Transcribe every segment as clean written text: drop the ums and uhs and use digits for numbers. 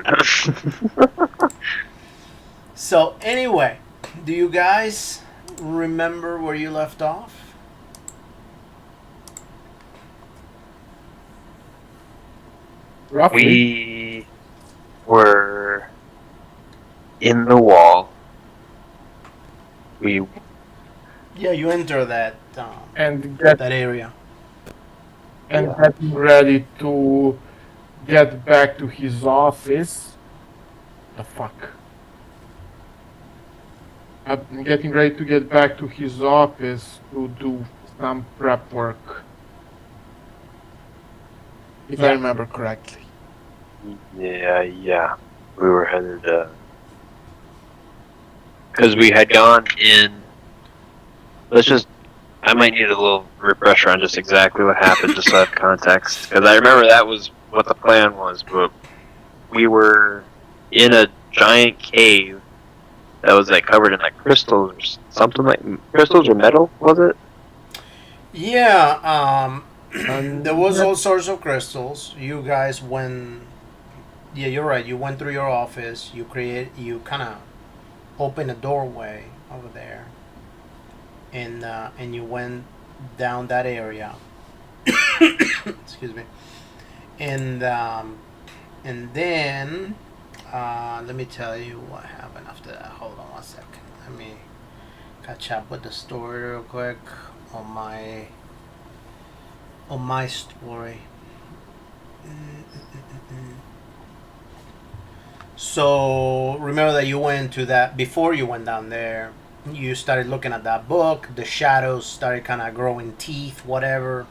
going. So anyway, do you guys remember where you left off? Roughly. We were in the wall. We Yeah, you enter that And that area. getting ready to get back to his office. The fuck. I'm getting ready to get back to his office to do some prep work. If I Yeah. remember correctly. yeah. We were headed because we had gone in. I might need a little refresher on just exactly what happened, just so I have context. Because I remember that was what the plan was, but we were in a giant cave that was like covered in like crystals or something, like crystals or metal, was it? Yeah, there was Yeah. all sorts of crystals. You guys went. Yeah, you're right. You went through your office. You kind of opened a doorway over there, and you went down that area. Excuse me. And then let me tell you what happened after that. Hold on one second. Let me catch up with the story real quick on my story. So remember that you went to that before you went down there. You started looking at that book. The shadows started kind of growing teeth, whatever.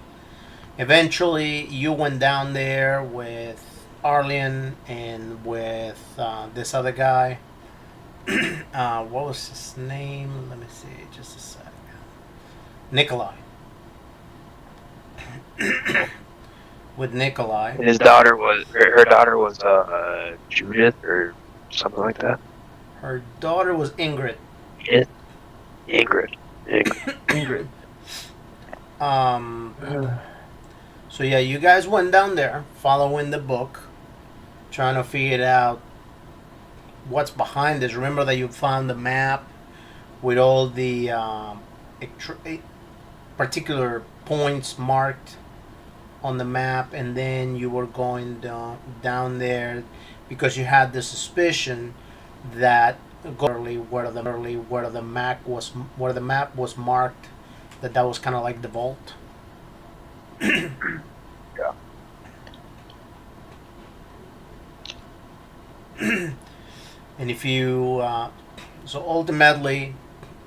Eventually, you went down there with Arlian and with this other guy. What was his name? Let me see, just a sec. Nikolai. With Nikolai. And her daughter was Judith or something like that. Her daughter was Ingrid. Ingrid. Ingrid. So yeah, you guys went down there, following the book, trying to figure out what's behind this. Remember that you found the map with all the particular points marked on the map, and then you were going down there because you had the suspicion that where the map was marked, that was kind of like the vault. Yeah. And if you so ultimately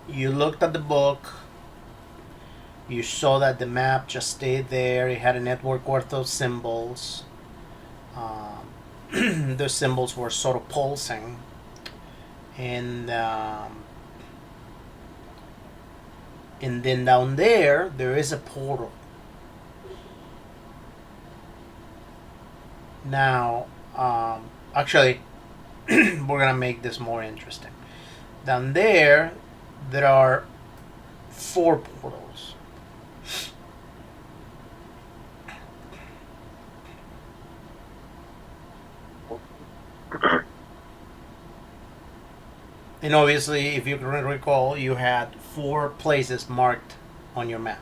you looked at the book, you saw that the map just stayed there. It had a network worth of symbols. Those symbols were sort of pulsing, and then down there is a portal. Now, actually, we're gonna make this more interesting. Down there are 4 portals. And obviously, if you can recall, you had 4 places marked on your map.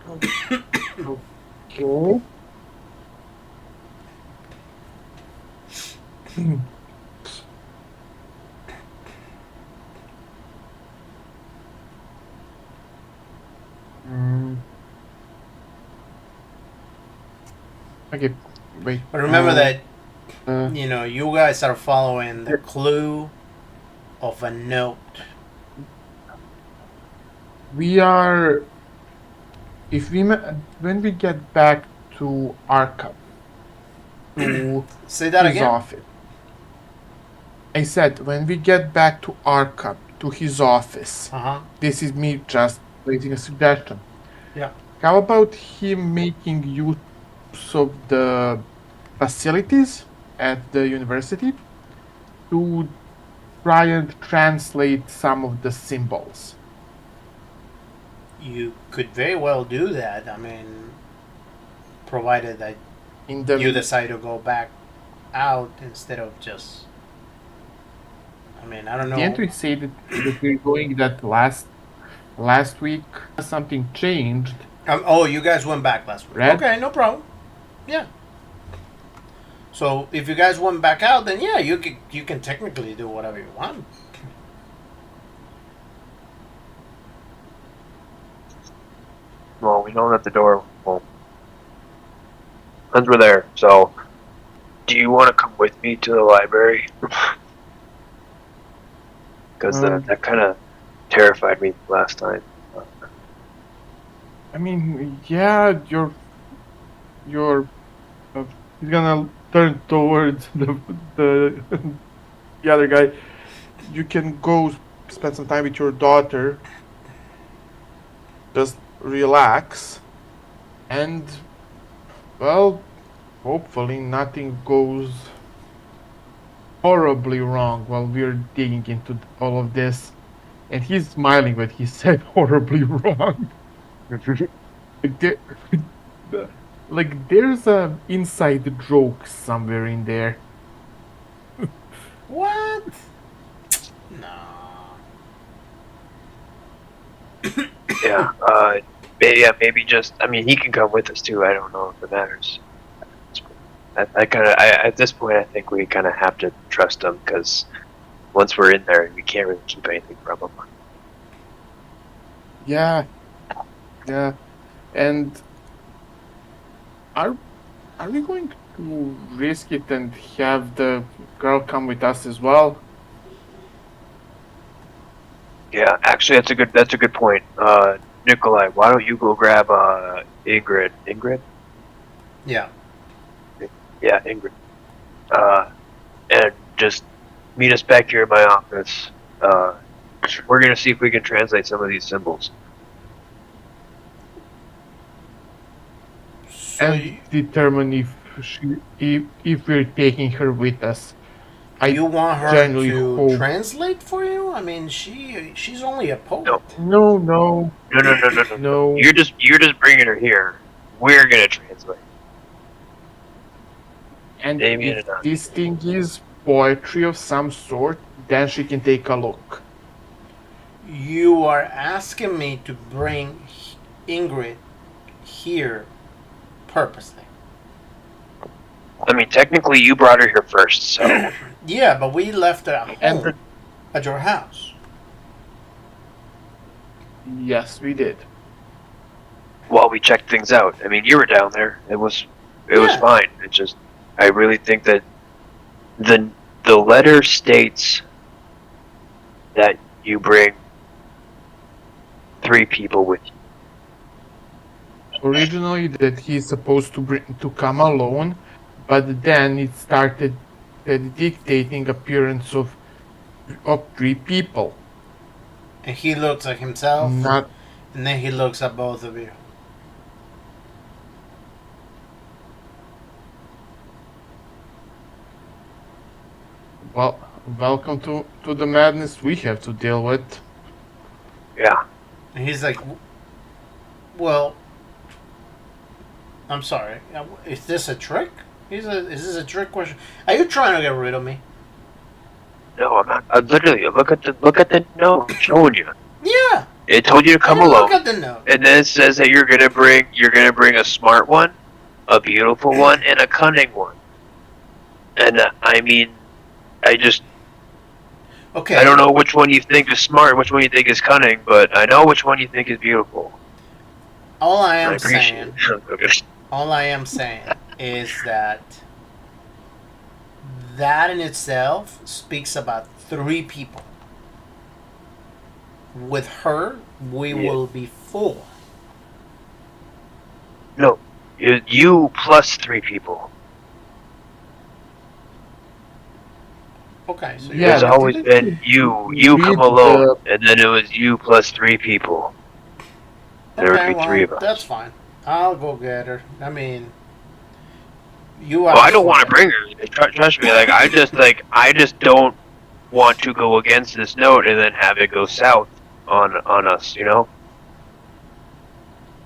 Okay. Okay, wait. But remember that you guys are following the clue of a note. We are. When we get back to Arkham, to Say that his again. office. I said when we get back to Arkham, to his office. This is me just raising a suggestion. Yeah. How about him making use of the facilities at the university to try and translate some of the symbols? You could very well do that. I mean, provided that In the you decide to go back out instead of just. I mean, I don't didn't know. we say that we're going that last week something changed? Oh, you guys went back last week. Right? Okay, no problem. Yeah. So if you guys went back out, then yeah, you can technically do whatever you want. Well, we know that the door. Well, once we're there, so do you want to come with me to the library? Because that kind of terrified me last time. I mean, yeah, you're he's gonna turn towards the the other guy. You can go spend some time with your daughter. Just relax, and well, hopefully nothing goes horribly wrong while we're digging into all of this. And he's smiling when he said horribly wrong. Like, like there's a inside joke somewhere in there. What? No. Yeah, maybe just. I mean, he can come with us too. I don't know if it matters. At this point, I think we kind of have to trust him because once we're in there, we can't really keep anything from him. Yeah, yeah. And are we going to risk it and have the girl come with us as well? Yeah, actually, that's a good point. Nikolai, why don't you go grab Ingrid? Ingrid? Yeah. Yeah, Ingrid. And just meet us back here in my office. We're gonna see if we can translate some of these symbols. So And determine if we're taking her with us. you want her genuinely to hope- translate for you? I mean, she's only a poet. No. No. No. You're just bringing her here. We're gonna translate. And Damien if and I. this thing is poetry of some sort, then she can take a look. You are asking me to bring Ingrid here purposely. I mean, technically, you brought her here first, so. Yeah, but we left her at And home, at your house. Yes, we did. While we checked things out. I mean, you were down there. It was fine. It just, I really think that the letter states that you bring 3 people with you. Originally, that he's supposed to come alone, but then it started dictating appearance of 3 people. And he looks at himself, Not and then he looks at both of you. well. Welcome to the madness we have to deal with. Yeah. And he's like, well, I'm sorry. Is this a trick? Is this a trick question? Are you trying to get rid of me? No, I'm not. Literally, look at the note I'm showing you. Yeah. It told you to come Hey, alone. look at the note. And then it says that you're gonna bring a smart one, a beautiful one, and a cunning one. And I mean, Okay. I don't know which one you think is smart, which one you think is cunning, but I know which one you think is beautiful. All I I am appreciate saying, it. all I am saying is that that in itself speaks about 3 people. With her, we will be 4. No, you plus 3 people. Okay, so Yeah, It's but always didn't been you you read come alone, and then it was you plus 3 people. There would be 3 of us. That's fine. I'll go get her. I mean, you. Well, I don't want to bring her. Trust me. I just don't want to go against this note and then have it go south on us. You know.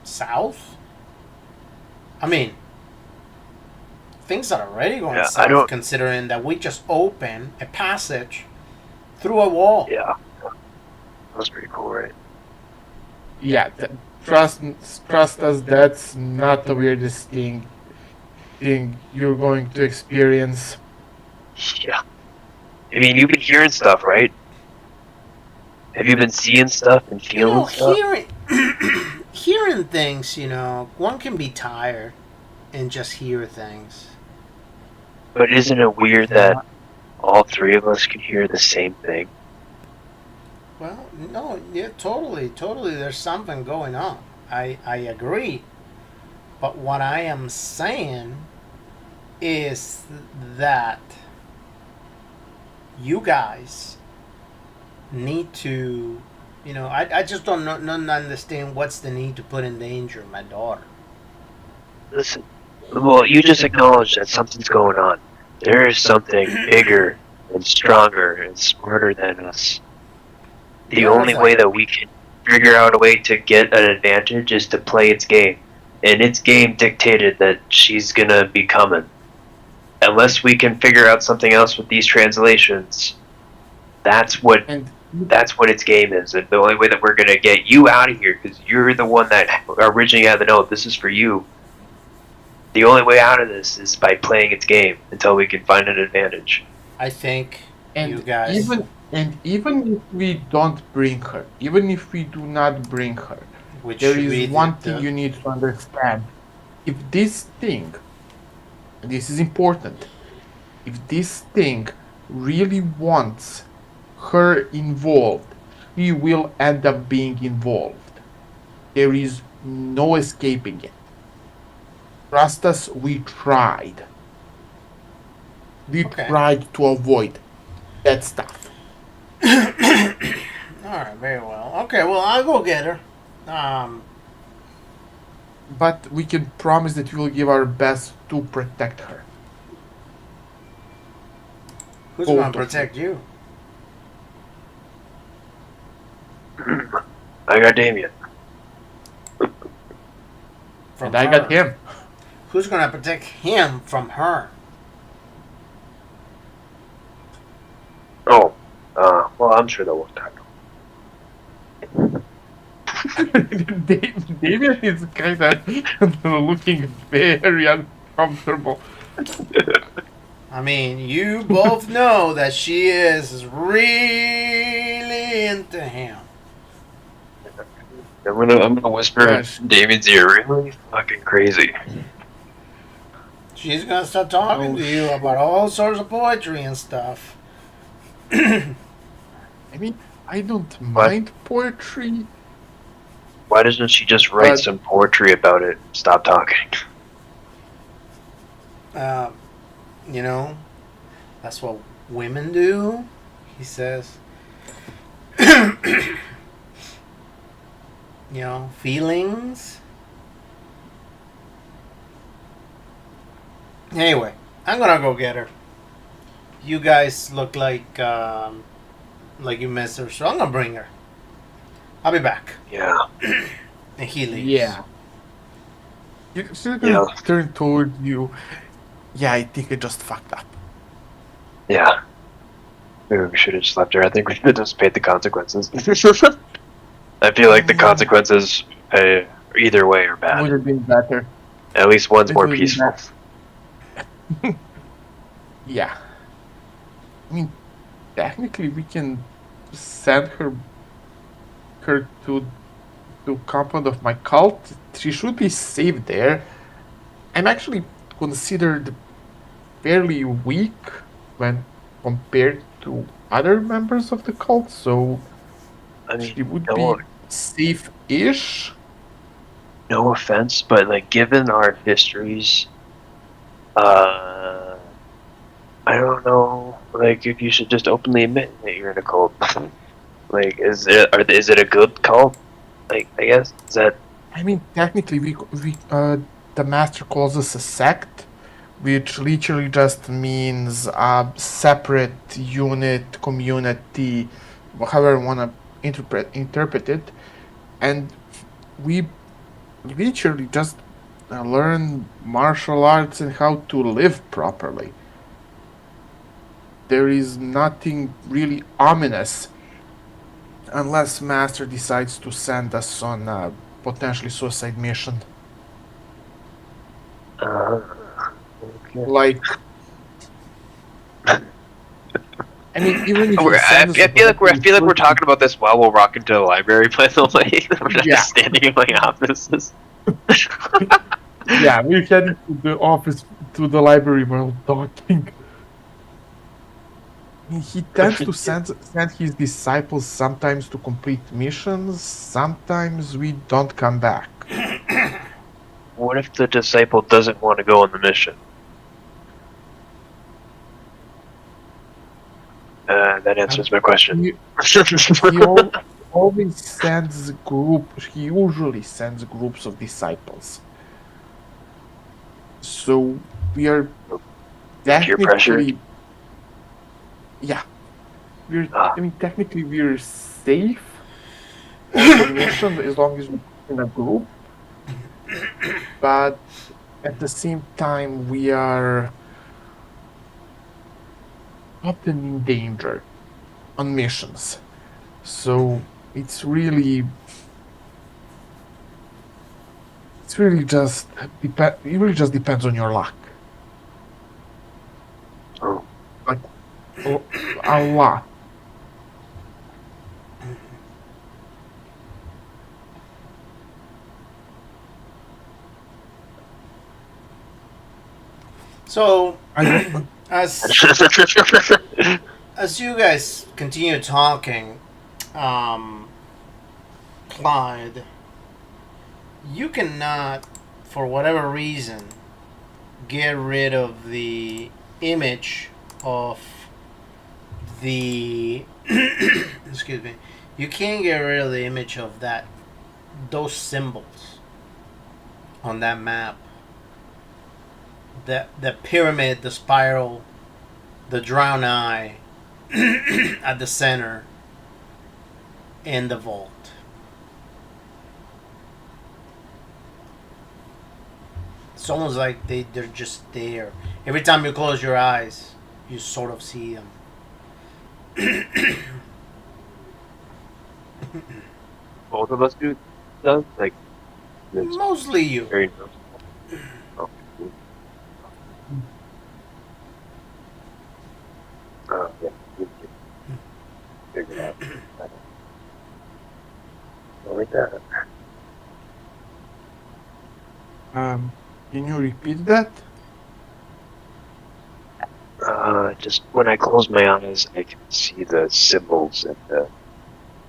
south. I mean, things are already going Yeah, I south, don't. considering that we just opened a passage through a wall. Yeah, that's pretty cool, right? Yeah, trust us. That's not the weirdest thing you're going to experience. Yeah. I mean, you've been hearing stuff, right? Have you been seeing stuff and You feeling know, stuff? hearing things. One can be tired and just hear things. But isn't it weird that all three of us can hear the same thing? Well, no, yeah, totally, totally. There's something going on. I agree. But what I am saying is that you guys need to, I just don't understand what's the need to put in danger my daughter. Listen, well, you just acknowledged that something's going on. There is something bigger and stronger and smarter than us. The Yeah, only way that we can figure out a way to get an advantage is to play its game. And its game dictated that she's gonna be coming. Unless we can figure out something else with these translations, that's what And its game is. And the only way that we're gonna get you out of here, because you're the one that originally had the note, this is for you. The only way out of this is by playing its game until we can find an advantage. I think and you guys. even if we don't bring her, even if we do not bring her, Which there should be is one thing you need to understand. If this thing, this is important, if this thing really wants her involved, he will end up being involved. There is no escaping it. Trust us, we tried. We Okay. tried to avoid that stuff. All right, very well. Okay, well, I'll go get her. But we can promise that we will give our best to protect her. Who's Both gonna of protect you? I got Damien. From And I got her? him. Who's gonna protect him from her? Oh, well, I'm sure they'll work out. David is kind of looking very uncomfortable. I mean, you both know that she is really into him. I'm gonna whisper Gosh. in Damien's ear, really fucking crazy. She's gonna start talking Oh, to you about all sorts of poetry and stuff. I mean, I don't mind poetry. Why doesn't she just write But- some poetry about it? Stop talking. You know, that's what women do, he says. Feelings. Anyway, I'm gonna go get her. You guys look like you miss her, so I'm gonna bring her. I'll be back. Yeah. And he leaves. Yeah. She's gonna turn toward you. Yeah, I think I just fucked up. Yeah. Maybe we should have just left her. I think we should have just paid the consequences. I feel like the consequences either way are Would bad. have been better. At least one's It more would be peaceful. Yeah. I mean, technically, we can send her to compound of my cult. She should be safe there. I'm actually considered fairly weak when compared to other members of the cult, so I mean, she would no, be safe-ish. no offense, but like given our histories, I don't know, like if you should just openly admit that you're in a cult. Like, is it a good cult? Like, I guess is that I mean, technically, the master calls us a sect, which literally just means a separate unit, community, however you want to interpret it. And we literally just learn martial arts and how to live properly. There is nothing really ominous unless Master decides to send us on a potentially suicide mission. Okay. Like, I mean, even if he I sends us feel like we're talking about this while we're walking to the library. By the way, we're not Yeah. just standing in my offices. Yeah, we're heading to the office, to the library while talking. He tends to send his disciples sometimes to complete missions, sometimes we don't come back. What if the disciple doesn't want to go on the mission? That answers my question. He always sends he usually sends groups of disciples. So we are Peer pressure. technically, yeah, I mean, technically we're safe on the mission as long as we're in a group. But at the same time, we are often in danger on missions. So it's really just it really just depends on your luck. Oh. Like a lot. So, I don't, as you guys continue talking, Clyde, you cannot, for whatever reason, get rid of the image of the. Excuse me. You can't get rid of the image of those symbols on that map. The pyramid, the spiral, the drowned eye at the center, and the vault. It's almost like they're just there. Every time you close your eyes, you sort of see them. Both of us do stuff like Mostly you. very oh. Yeah. Figure it out. Like that. can you repeat that? Just when I close my eyes, I can see the symbols and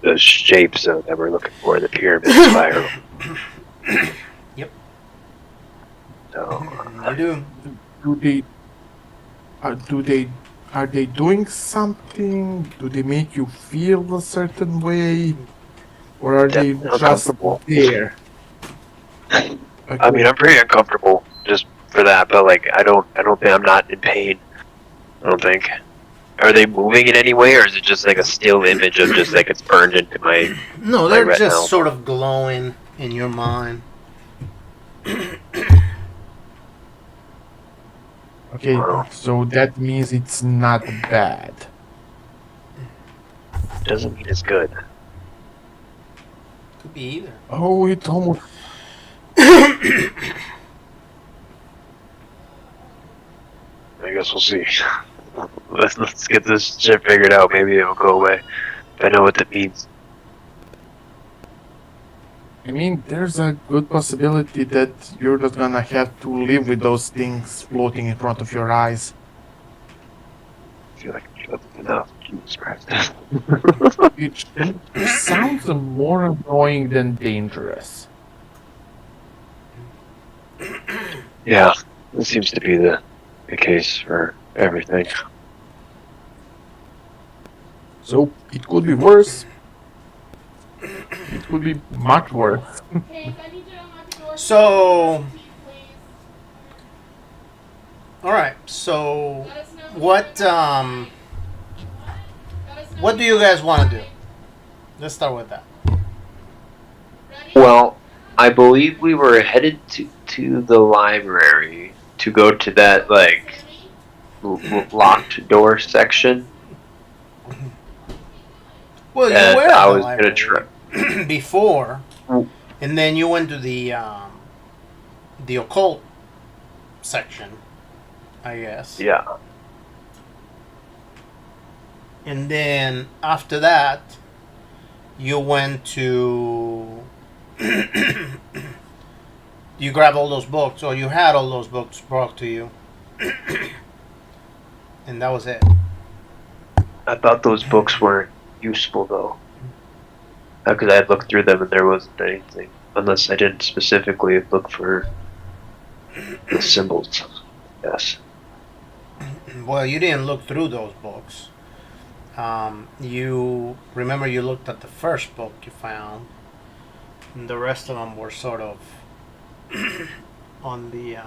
the shapes that we're looking for in the pyramid spiral. Yep. So, You do. Are they doing something? Do they make you feel a certain way, or are they definitely just uncomfortable. there? I mean, I'm pretty uncomfortable just for that, but like, I don't think I'm not in pain. I don't think. Are they moving in any way, or is it just like a still image of just like it's burned into my? No, they're retinal? just sort of glowing in your mind. Okay, so that means it's not bad. Doesn't mean it's good. Could be either. Oh, it almost. I guess we'll see. Let's get this shit figured out. Maybe it'll go away. If I know what that means. I mean, there's a good possibility that you're just gonna have to live with those things floating in front of your eyes. I feel like I'm enough. Jesus Christ. Which sounds more annoying than dangerous. Yeah, this seems to be the case for everything. So it could be worse. It could be much worse. So, all right. So, what do you guys want to do? Let's start with that. Well, I believe we were headed to the library to go to that like locked door section. Well, you And were at I the was gonna library try. before, and then you went to the occult section, I guess. Yeah. And then after that, you went to. You grabbed all those books, or you had all those books brought to you, and that was it. I thought those books weren't useful though, because I had looked through them and there wasn't anything, unless I didn't specifically look for the symbols. Yes. Well, you didn't look through those books. You remember you looked at the first book you found, and the rest of them were sort of on the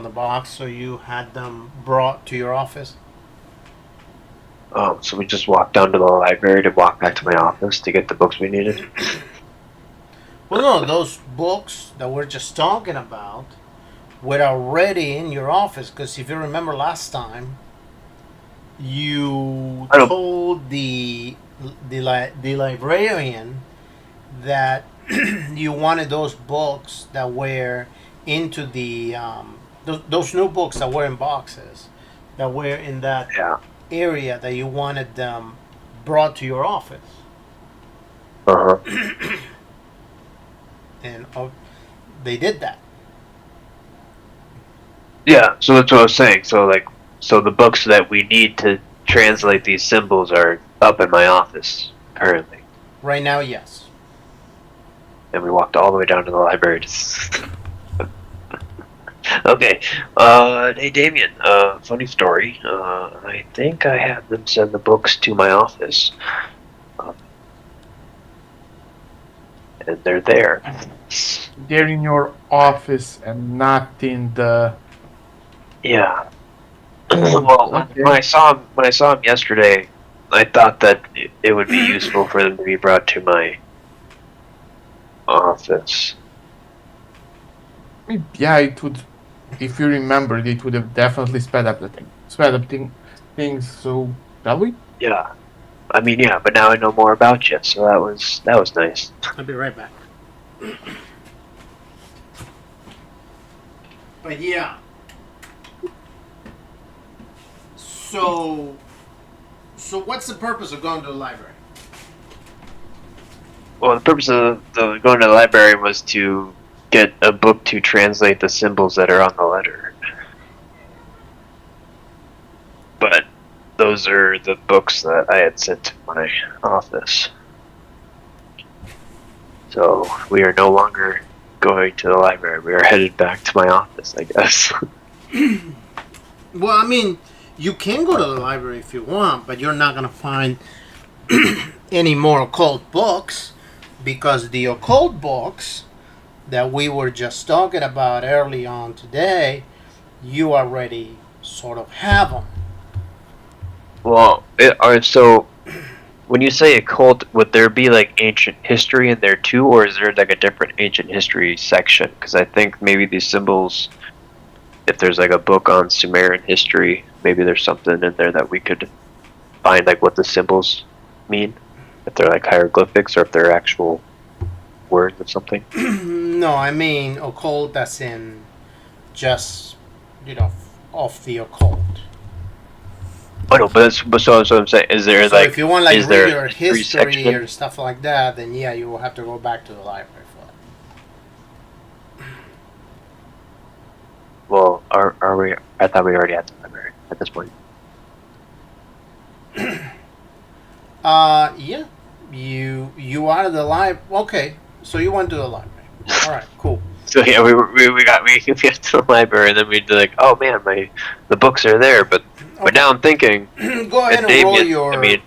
box, so you had them brought to your office. So we just walked down to the library to walk back to my office to get the books we needed. Well, no, those books that we're just talking about were already in your office, because if you remember last time, you told the librarian that you wanted those books that were into the those new books that were in boxes, that were in that area, that you wanted them brought to your office. And they did that. Yeah, so that's what I was saying. So the books that we need to translate these symbols are up in my office currently. Right now, yes. And we walked all the way down to the library. Okay. Hey Damien. Funny story. I think I had them send the books to my office. And they're there. They're in your office and not in the. Yeah. Well, Okay. when I saw him yesterday, I thought that it would be useful for them to be brought to my office. Yeah, it would. If you remembered, it would have definitely sped up things. So, shall we? Yeah. I mean, yeah, but now I know more about you, so that was nice. I'll be right back. But yeah. So what's the purpose of going to the library? Well, the purpose of going to the library was to get a book to translate the symbols that are on the letter. But those are the books that I had sent to my office. So we are no longer going to the library. We are headed back to my office, I guess. Well, I mean, you can go to the library if you want, but you're not going to find any more occult books, because the occult books that we were just talking about early on today, you already sort of have them. Well, so when you say occult, would there be like ancient history in there too, or is there like a different ancient history section? Because I think maybe these symbols, if there's like a book on Sumerian history, maybe there's something in there that we could find, like what the symbols mean, if they're like hieroglyphics or if they're actual words of something. No, I mean occult as in just, of the occult. Oh no, but so what I'm saying is there So like, if you want like is there regular a history history section? or stuff like that, then yeah, you will have to go back to the library for that. Well, are we? I thought we already had the library at this point. Yeah, you out of the library. Okay, so you went to the library. All right, cool. So yeah, we got to the library, and then we'd be like, oh man, the books are there, but now I'm thinking, Go ahead and Damien, roll your. I mean,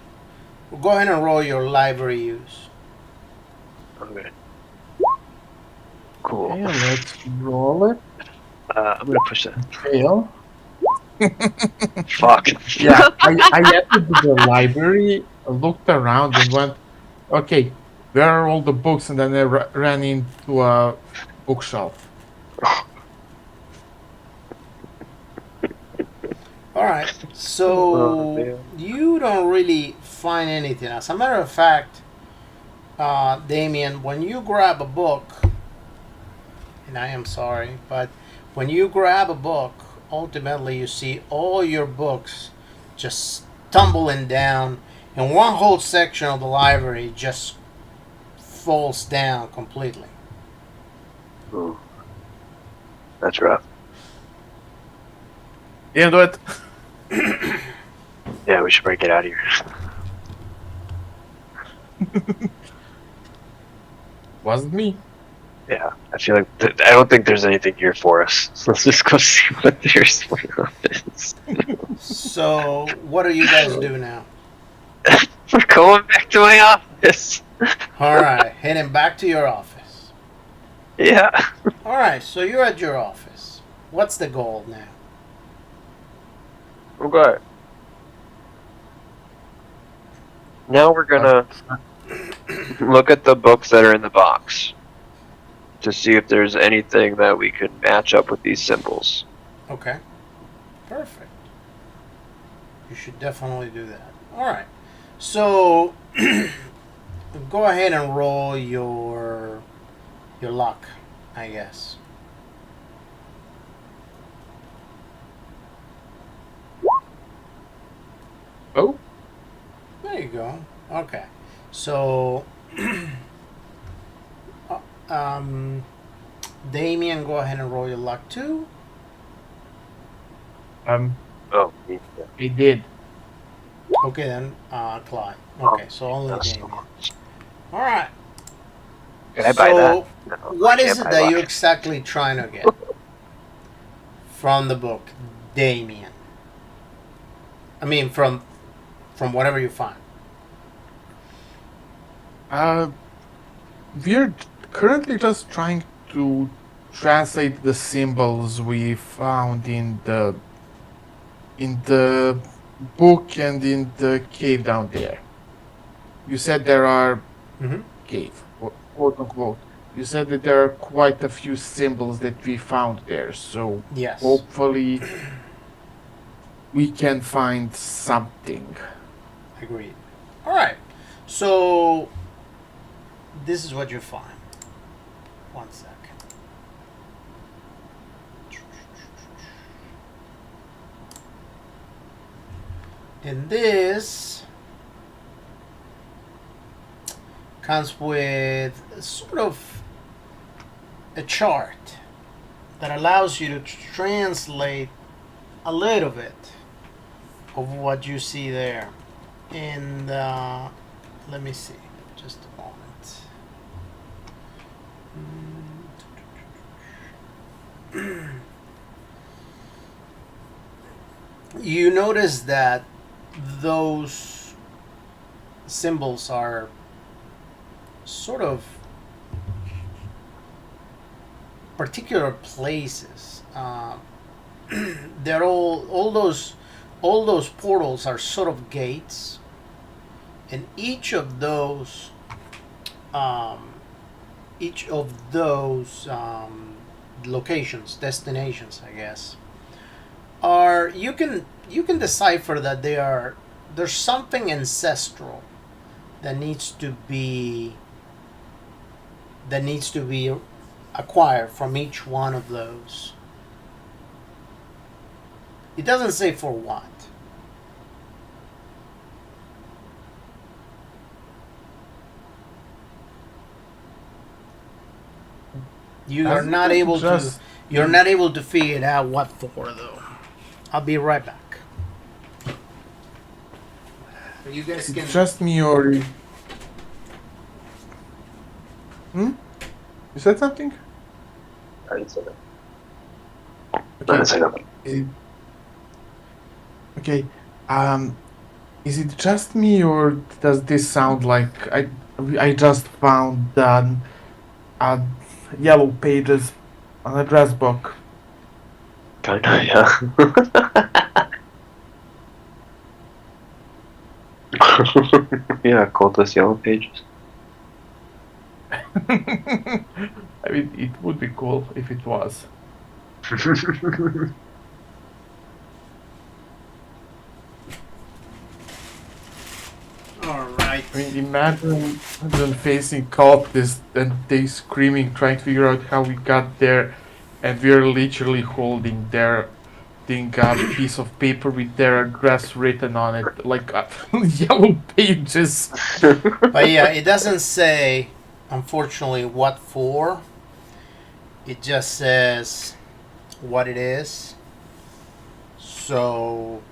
Go ahead and roll your library use. okay, cool. Okay, let's roll it. I'm gonna push that. Fail. Fuck. Yeah, I entered the library, looked around, and went, okay, Where are all the books? And then I ran into a bookshelf. All right. Oh, So man. you don't really find anything. As a matter of fact, Damien, when you grab a book, and I am sorry, but when you grab a book, ultimately you see all your books just tumbling down, and one whole section of the library just falls down completely. Ooh, that's rough. You do it. Yeah, we should probably get out of here. Wasn't me. Yeah, I feel like I don't think there's anything here for us. So let's just go see what there's for us. So what do you guys do now? We're going back to my office. All right, heading back to your office. Yeah. All right, so you're at your office. What's the goal now? Okay. Now we're gonna look at the books that are in the box to see if there's anything that we could match up with these symbols. Okay, perfect. You should definitely do that. All right, so go ahead and roll your luck, I guess. Oh, There you go. Okay, so Damien, go ahead and roll your luck too. Oh, yeah. I did. Okay then, Clyde. Okay, so only That's Damien. All right. Can I buy that? No, What I is can't it buy that luck. you're exactly trying to get from the book, Damien? I mean, from whatever you find. We're currently just trying to translate the symbols we found in the book and in the cave down there. You said there are Mm-hmm. cave, quote unquote. You said that there are quite a few symbols that we found there, so Yes. hopefully we can find something. Agreed. All right. So this is what you find. One second. And this comes with sort of a chart that allows you to translate a little bit of what you see there. And let me see, just a moment. You notice that those symbols are sort of particular places. They're all those portals are sort of gates, and each of those locations, destinations, I guess, are you can decipher that there's something ancestral that needs to be acquired from each one of those. It doesn't say for what. You are not able to. You're not able to figure it out what for though. I'll be right back. You guys can. Just me or You said something? I didn't say that. I Okay. didn't say that. Okay. Is it just me or does this sound like I just found yellow pages on a address book? Kinda, yeah. Yeah, called us Yellow Pages. I mean, it would be cool if it was. All right. I mean, imagine facing cultists and they screaming, trying to figure out how we got there, and we're literally holding their thing, a piece of paper with their address written on it, like yellow pages. But yeah, it doesn't say, unfortunately, what for. It just says what it is. So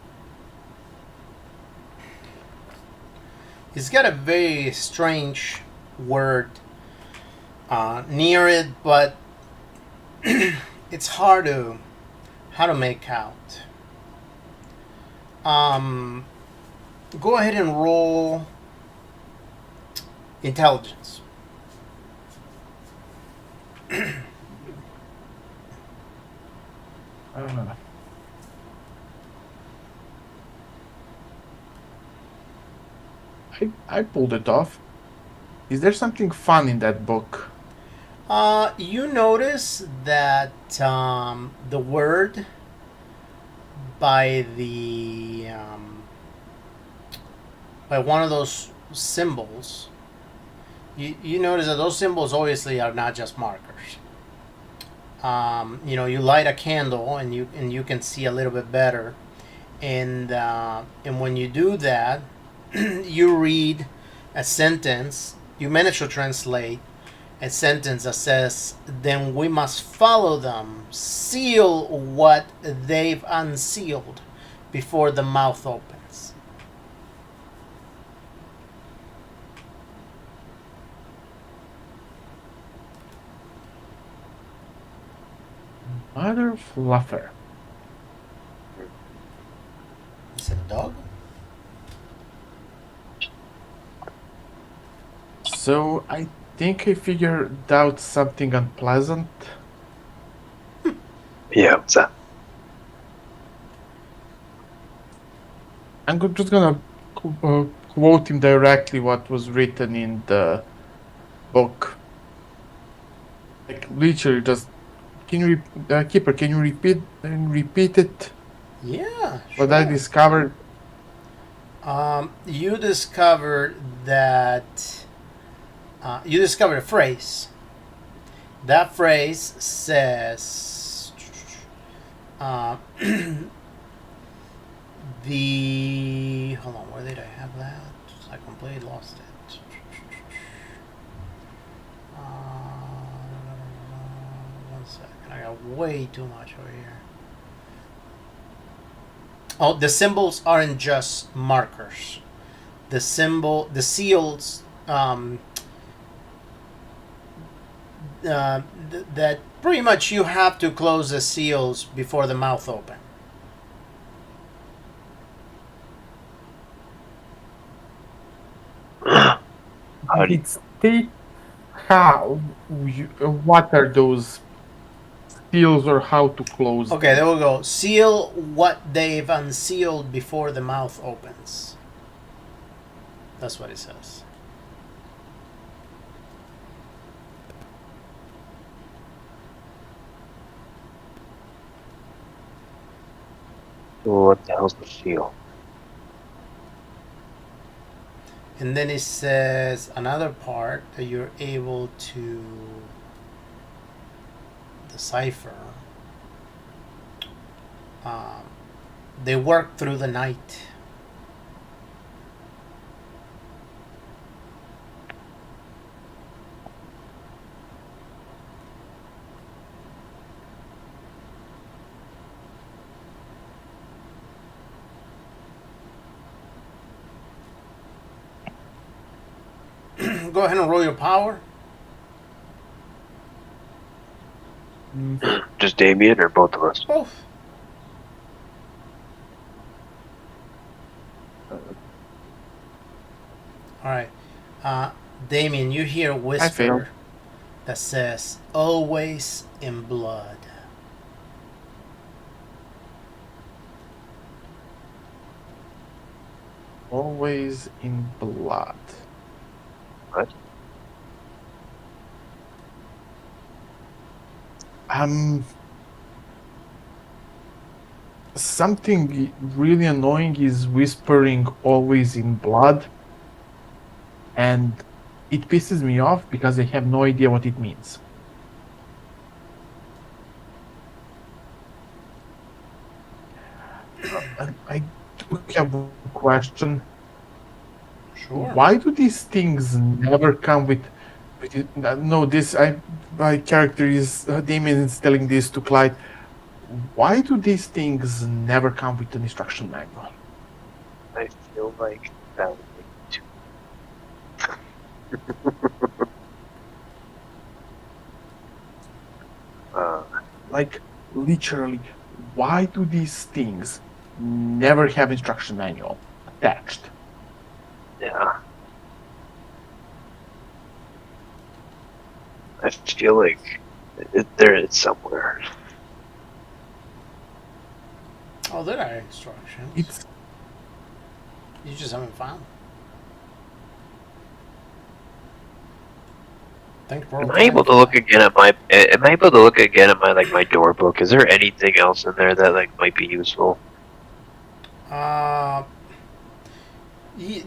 it's got a very strange word near it, but it's hard to how to make out. Go ahead and roll intelligence. Uh, I pulled it off. Is there something fun in that book? You notice that the word by the by one of those symbols, you notice that those symbols obviously are not just markers. You light a candle and you can see a little bit better, and when you do that, you read a sentence. You manage to translate a sentence that says, "Then we must follow them, seal what they've unsealed before the mouth opens." Mother Fluffer. Is it a dog? So I think I figured out something unpleasant. Yeah, what's that? Just gonna quote him directly what was written in the book. Like literally, just can you, keeper? Can you repeat it? Yeah, What I sure. discovered. You discovered that you discovered a phrase. That phrase says the. Hold on, where did I have that? I completely lost it. One second, I got way too much over here. Oh, the symbols aren't just markers. The seals, that pretty much you have to close the seals before the mouth open. How do you, It state how what are those seals or how to close Okay, them. there we go. Seal what they've unsealed before the mouth opens. That's what it says. what the hell's the seal? And then it says another part that you're able to decipher. They work through the night. Go ahead and roll your power. Just Damien or both of us? Both. All right. Damien, you hear a failed. whisper that says, "Always in blood." Always in blood. What? Um, Something really annoying is whispering always in blood, and it pisses me off because I have no idea what it means. I do have a question. Sure. Why do these things never come with it? No, this my character is Damien is telling this to Clyde. Why do these things never come with an instruction manual? I feel like that would make too. uh, Like literally, why do these things never have instruction manual attached? yeah. I feel like there it's somewhere. Oh, there are instructions. It's You just haven't found. Think Am I able to look again at my? Am I able to look again at my my door book? Is there anything else in there that might be useful?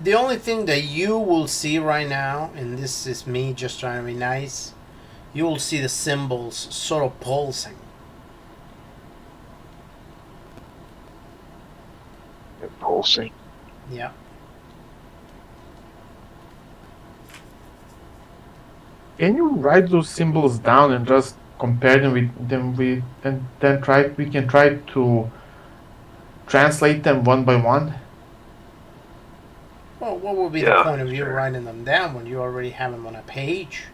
The only thing that you will see right now, and this is me just trying to be nice, you will see the symbols sort of pulsing. They're pulsing. Yeah. Can you write those symbols down and just compare them with and then we can try to translate them one by one? Well, what would be the point of you writing them down when you already have them on a page?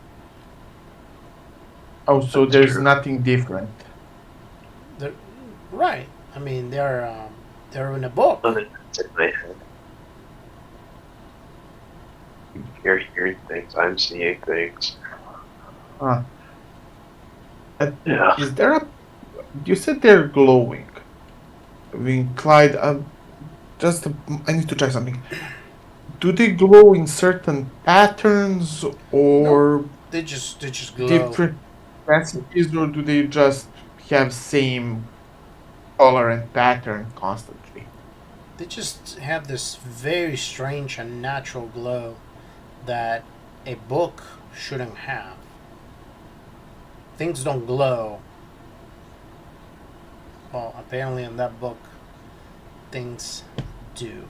Oh, so That's there's true. nothing different. Right. I mean, they're in a book. It's in my head. You're hearing things. I'm seeing things. Huh. Yeah. Is there a? You said they're glowing. I mean, Clyde, I need to try something. Do they glow in certain patterns or They just glow. different recipes, or do they just have same color and pattern constantly? They just have this very strange and natural glow that a book shouldn't have. Things don't glow. Well, apparently in that book, things do.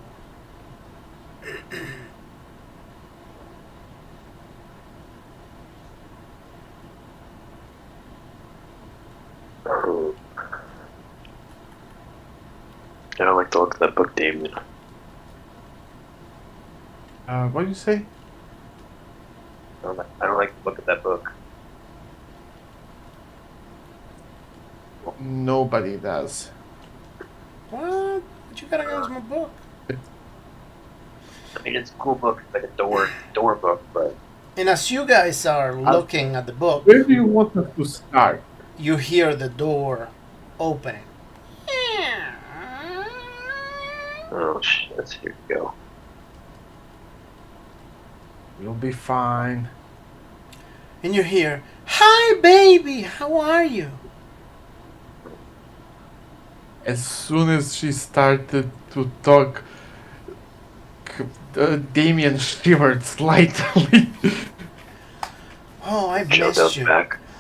I don't like to look at that book, Damien. What do you say? I don't like to look at that book. Nobody does. What? What you got against my book? I mean, it's a cool book. It's like a door book, but And as you guys are looking at the book, Where do you want us to start? you hear the door opening. oh shit, here we go. You'll be fine. And you hear, "Hi, baby, how are you?" As soon as she started to talk, Damien shivered slightly. Oh, I missed you.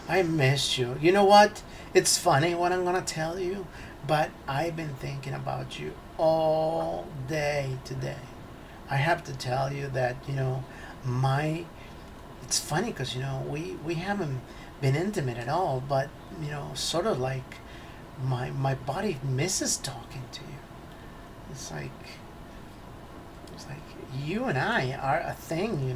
I missed you. You know what? It's funny what I'm gonna tell you, but I've been thinking about you all day today. I have to tell you that it's funny because we haven't been intimate at all, but sort of like my body misses talking to you. It's like you and I are a thing.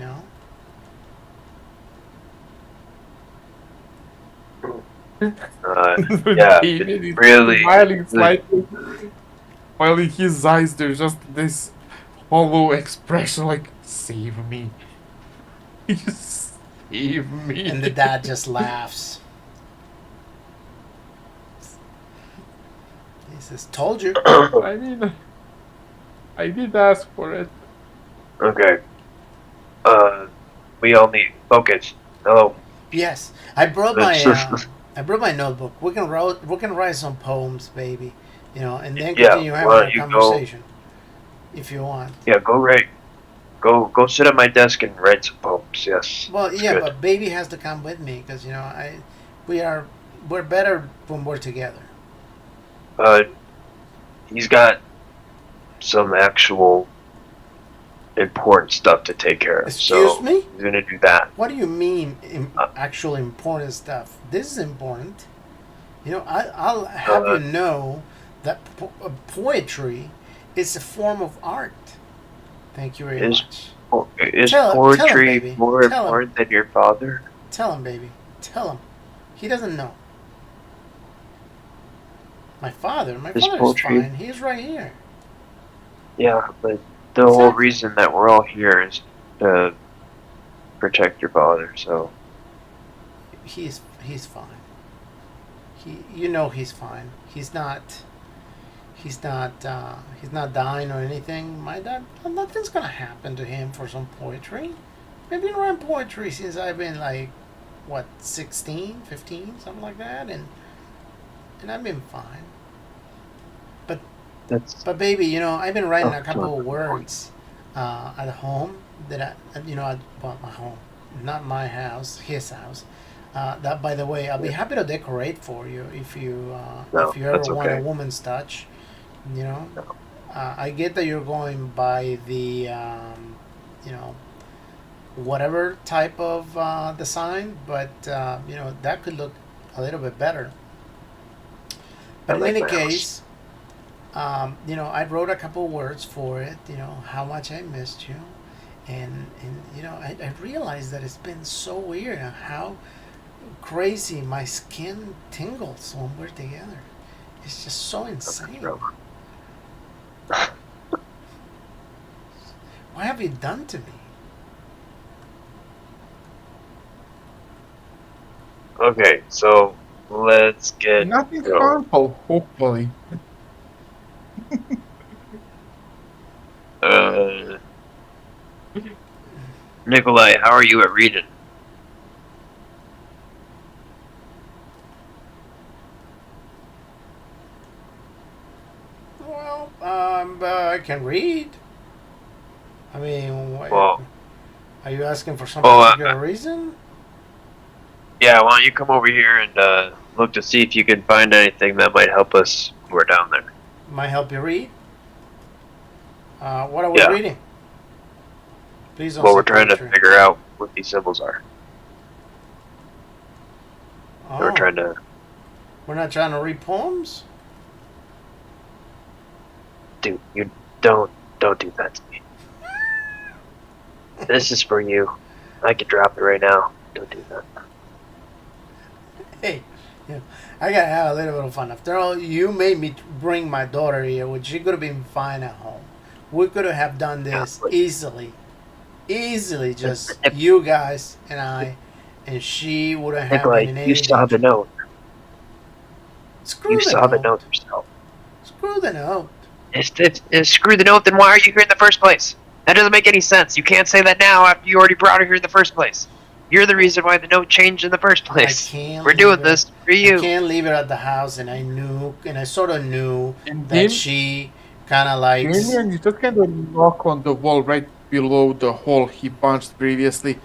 Yeah, Damien is really. smiling slightly, while in his eyes there's just this hollow expression like, save me. Save me. And the dad just laughs. He says, "Told you." I mean, I did ask for it. Okay. We all need focus. Hello. Yes, I brought my I brought my notebook. We can write some poems, baby. And then Yeah, continue having why our don't you go? conversation if you want. Yeah, go right. Go sit at my desk and write some poems. Yes, Well, that's yeah, good. but baby has to come with me because we are we're better when we're together. Uh, he's got some actual important stuff to take care of, Excuse so me? he's gonna do that. What do you mean Uh, actual important stuff? This is important. I'll have uh, you know that poetry is a form of art. Thank you very is much. is Tell him, poetry baby. more important than your father? Tell him, baby. Tell him. He doesn't know. My father Is is poetry? fine. He's right here. Yeah, but the whole Exactly. reason that we're all here is to protect your father. So He's fine. He's fine. He's not dying or anything. My dad, nothing's gonna happen to him for some poetry. I've been writing poetry since I've been like, what, 16, 15, something like that, and I've been fine. But that's but baby, I've been writing a not couple of the point. words at home that well, my home, not my house, his house. That, by the way, I'll be Yeah, happy to decorate for you if no, you ever that's want a okay. woman's touch. You know, No, I get that you're going by the you know whatever type of design, but that could look a little bit better. I But in like any my house. case, I wrote a couple words for it. How much I missed you, and I realized that it's been so weird how crazy my skin tingles when we're together. It's just so Nothing's insane. wrong. What have you done to me? Okay, so let's get Nothing going. harmful, hopefully. Uh, Nikolai, how are you at reading? Well, I can read. I mean, Well, are you asking for some well, particular reason? yeah. Why don't you come over here and look to see if you can find anything that might help us when we're down there? Might help you read. What are we Yeah. reading? Please don't Well, say we're trying to poetry. figure out what these symbols are. We're Oh, trying to we're not trying to read poems? do. You don't do that to me. This is for you. I could drop it right now. Don't do that. Hey, I gotta have a little bit of fun. After all, you made me bring my daughter here, which she could have been fine at home. We could have done Yeah, this but easily, just you guys and I, and she wouldn't have Nikolai, been in you any saw the danger. note. You Screw the saw the note. note yourself. Screw the note. Screw the note. Then why are you here in the first place? That doesn't make any sense. You can't say that now after you already brought her here in the first place. You're the reason why the note changed in the first place. We're doing this for I you. can't leave her at the house, and I sort of knew And that she kind of likes. Damien, you just kind of knock on the wall right below the hole he punched previously.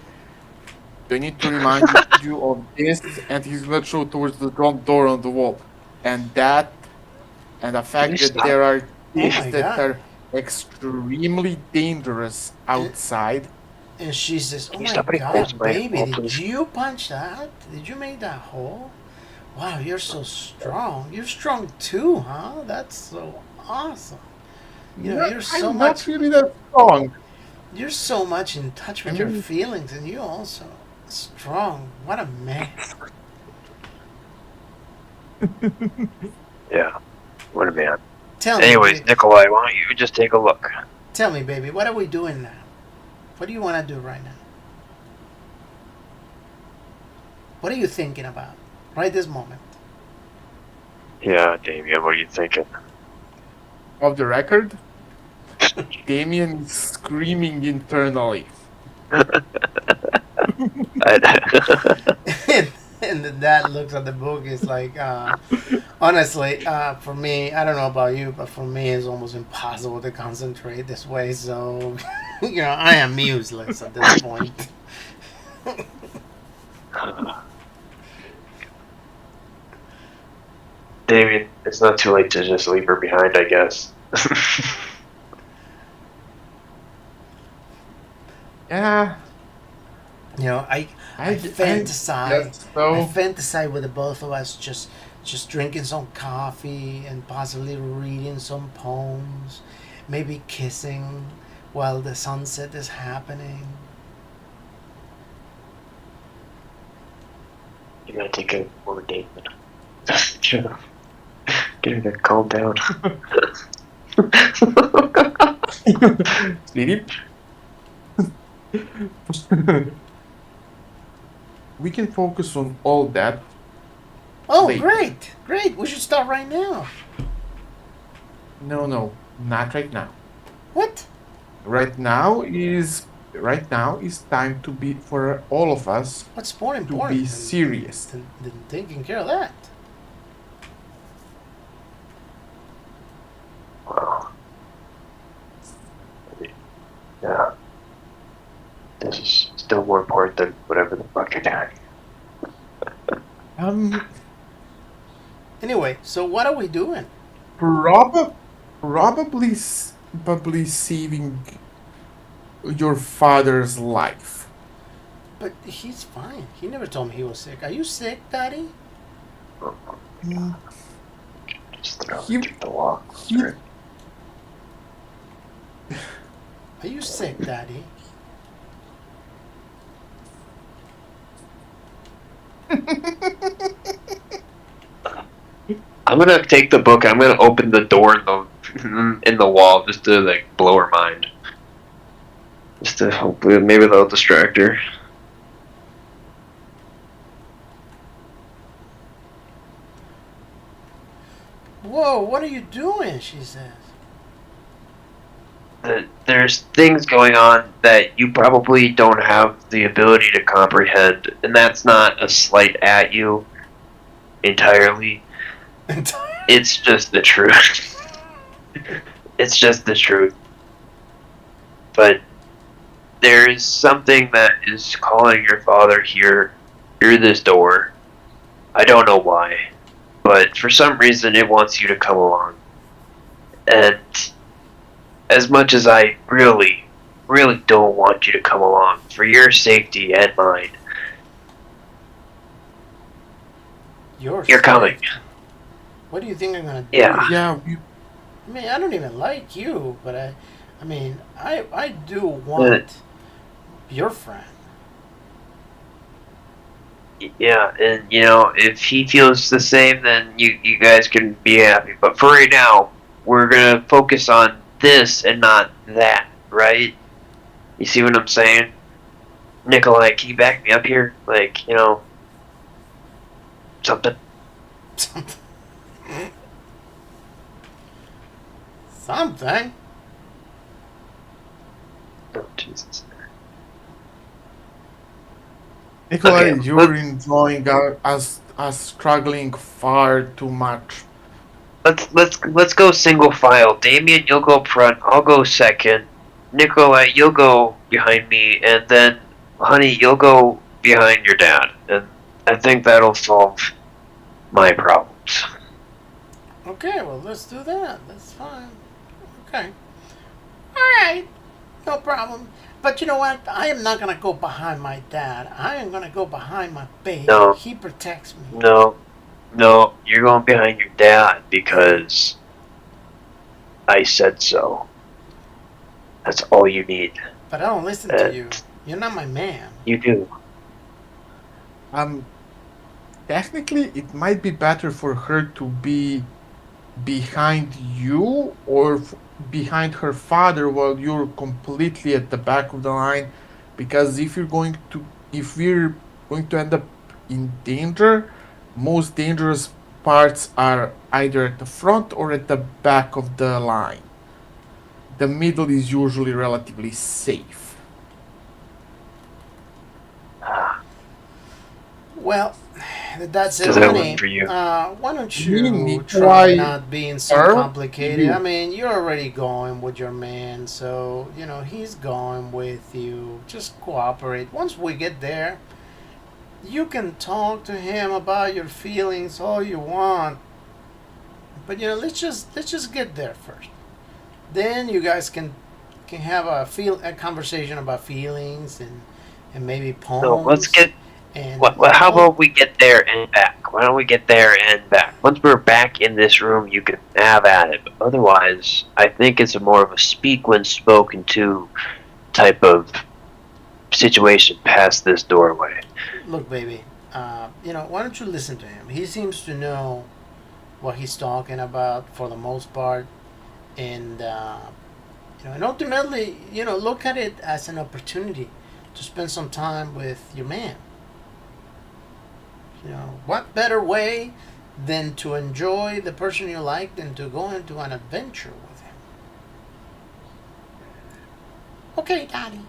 They need to remind you of this, and he's gonna show towards the front door on the wall. And that, and the You fact that stop. there are Oh things my that god! are extremely dangerous And, outside. and she says, "Oh Can you my stop putting holes in god, my baby, wall, did please? you punch that? Did you make that hole? Wow, you're so strong. You're strong too, huh? That's so awesome. No, You're so I'm not much. really that strong. You're so much in touch I with your mean, feelings, and you also strong. What a man. Yeah. What a man. Tell me, Anyways, Nikolai, why don't you just take a look? tell me, baby, what are we doing now? What do you want to do right now? What are you thinking about right this moment? Yeah, Damien, what are you thinking? off the record, Damien is screaming internally. I- And the dad looks at the book. It's like, honestly, for me, I don't know about you, but for me, it's almost impossible to concentrate this way. So, I am useless at this point. Damien, it's not too late to just leave her behind, I guess. Yeah, I I fantasize. guess so. I fantasize with the both of us just drinking some coffee and possibly reading some poems, maybe kissing while the sunset is happening. You gotta take a more date. Sure. Get her to calm down. Sweetie. We can focus on all that Oh, later. great! We should start right now. No, not right now. What? Right now is time to be for all of us What's more to important be serious. than taking care of that? Wow. Yeah. This is still more important than whatever the fuck you're doing. Anyway, so what are we doing? Probably saving your father's life. But he's fine. He never told me he was sick. Are you sick, Daddy? Mm, Just throw He- her through the wall. he- Are you sick, Daddy? I'm gonna take the book. I'm gonna open the door in the wall just to like blow her mind. Just to hopefully maybe that'll distract her. Whoa, what are you doing? She says. There's things going on that you probably don't have the ability to comprehend, and that's not a slight at you entirely. It's just the truth. It's just the truth. But there is something that is calling your father here through this door. I don't know why, but for some reason it wants you to come along. And as much as I really, really don't want you to come along, for your safety and mine, You're coming. What do you think I'm gonna do? Yeah. Yeah, I mean, I don't even like you, but I do want your friend. Yeah, and if he feels the same, then you guys can be happy. But for right now, we're gonna focus on this and not that, right? You see what I'm saying? Nikolai, can you back me up here? Like, something. Something. Oh, Jesus. Nikolai, Okay, you're enjoying us struggling far too much. Let's go single file. Damien, you'll go front. I'll go second. Nikolai, you'll go behind me, and then, honey, you'll go behind your dad. And I think that'll solve my problems. Okay, well, let's do that. That's fine. Okay. Alright. No problem. But you know what? I am not going to go behind my dad. I am going to go behind my baby. No. He protects me. No, you're going behind your dad because I said so. That's all you need. But I don't listen to you. You're not my man. You do. Technically, it might be better for her to be behind you or behind her father while you're completely at the back of the line, because if we're going to end up in danger, most dangerous parts are either at the front or at the back of the line. The middle is usually relatively safe. Well, That's it, Because I honey. look for you. Why don't Me you need try why not being so are complicated? I you? mean, you're already going with your man, so, he's going with you. Just cooperate. Once we get there, you can talk to him about your feelings all you want. But, let's just get there first. Then you guys can have a conversation about feelings and maybe No, let's poems get. and What? How about we get there and back? Why don't we get there and back? Once we're back in this room, you can have at it. But otherwise, I think it's more of a speak when spoken to type of situation past this doorway. Look, baby. Why don't you listen to him? He seems to know what he's talking about for the most part, and and ultimately, look at it as an opportunity to spend some time with your man. What better way than to enjoy the person you like than to go into an adventure with him? Okay, Daddy.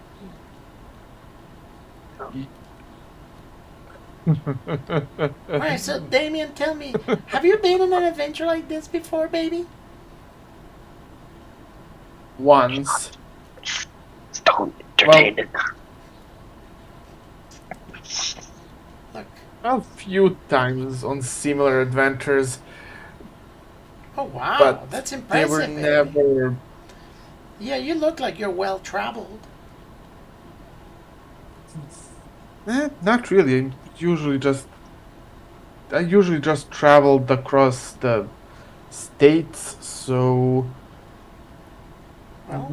Alright, so Damien, tell me, have you been in an adventure like this before, baby? Once. Don't entertain it. Look. A few times on similar adventures, Oh wow, but that's they were impressive, baby. never. Yeah, you look like you're well traveled. Not really. I usually just traveled across the states, so Well,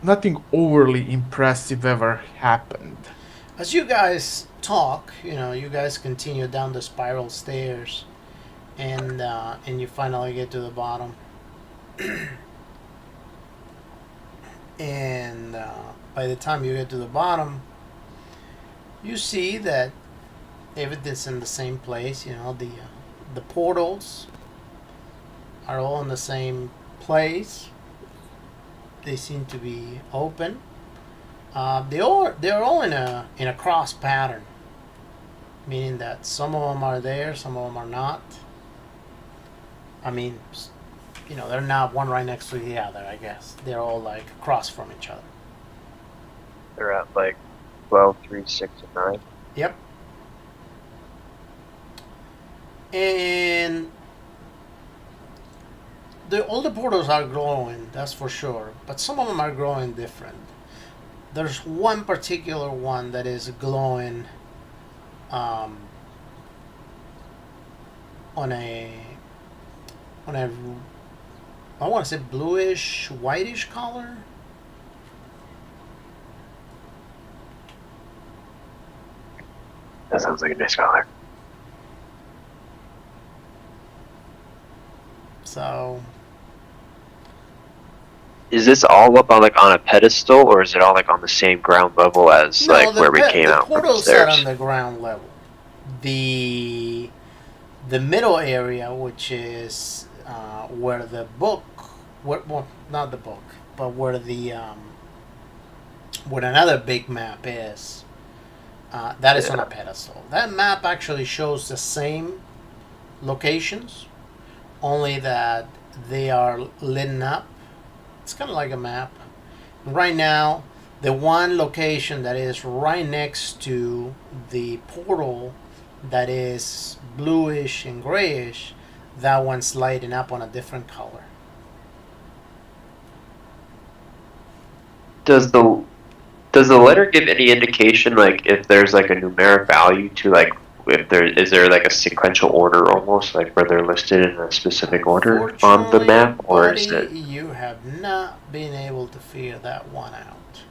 nothing overly impressive ever happened. as you guys talk, you guys continue down the spiral stairs, and you finally get to the bottom. And by the time you get to the bottom, you see that everything's in the same place. The portals are all in the same place. They seem to be open. They're all in a cross pattern, meaning that some of them are there, some of them are not. I mean, they're not one right next to the other. I guess they're all like across from each other. They're at like 12, 3, 6, and 9. Yep. And all the portals are glowing, that's for sure. But some of them are glowing different. There's one particular one that is glowing um, on a I want to say bluish, whitish color. That sounds like a nice color. So Is this all up on a pedestal, or is it all like on the same ground level as where we came the out from the portals are on stairs? the ground level. The middle area, which is where the book, well, not the book, but where where another big map is, that is on a pedestal. That map actually shows the same locations, only that they are lit up. It's kind of like a map. Right now, the one location that is right next to the portal that is bluish and grayish, that one's lighting up on a different color. Does the letter give any indication like if there's like a numeric value to like if there like a sequential order almost like where they're listed in a specific order on the map, or is it? Buddy, you have not been able to figure that one out.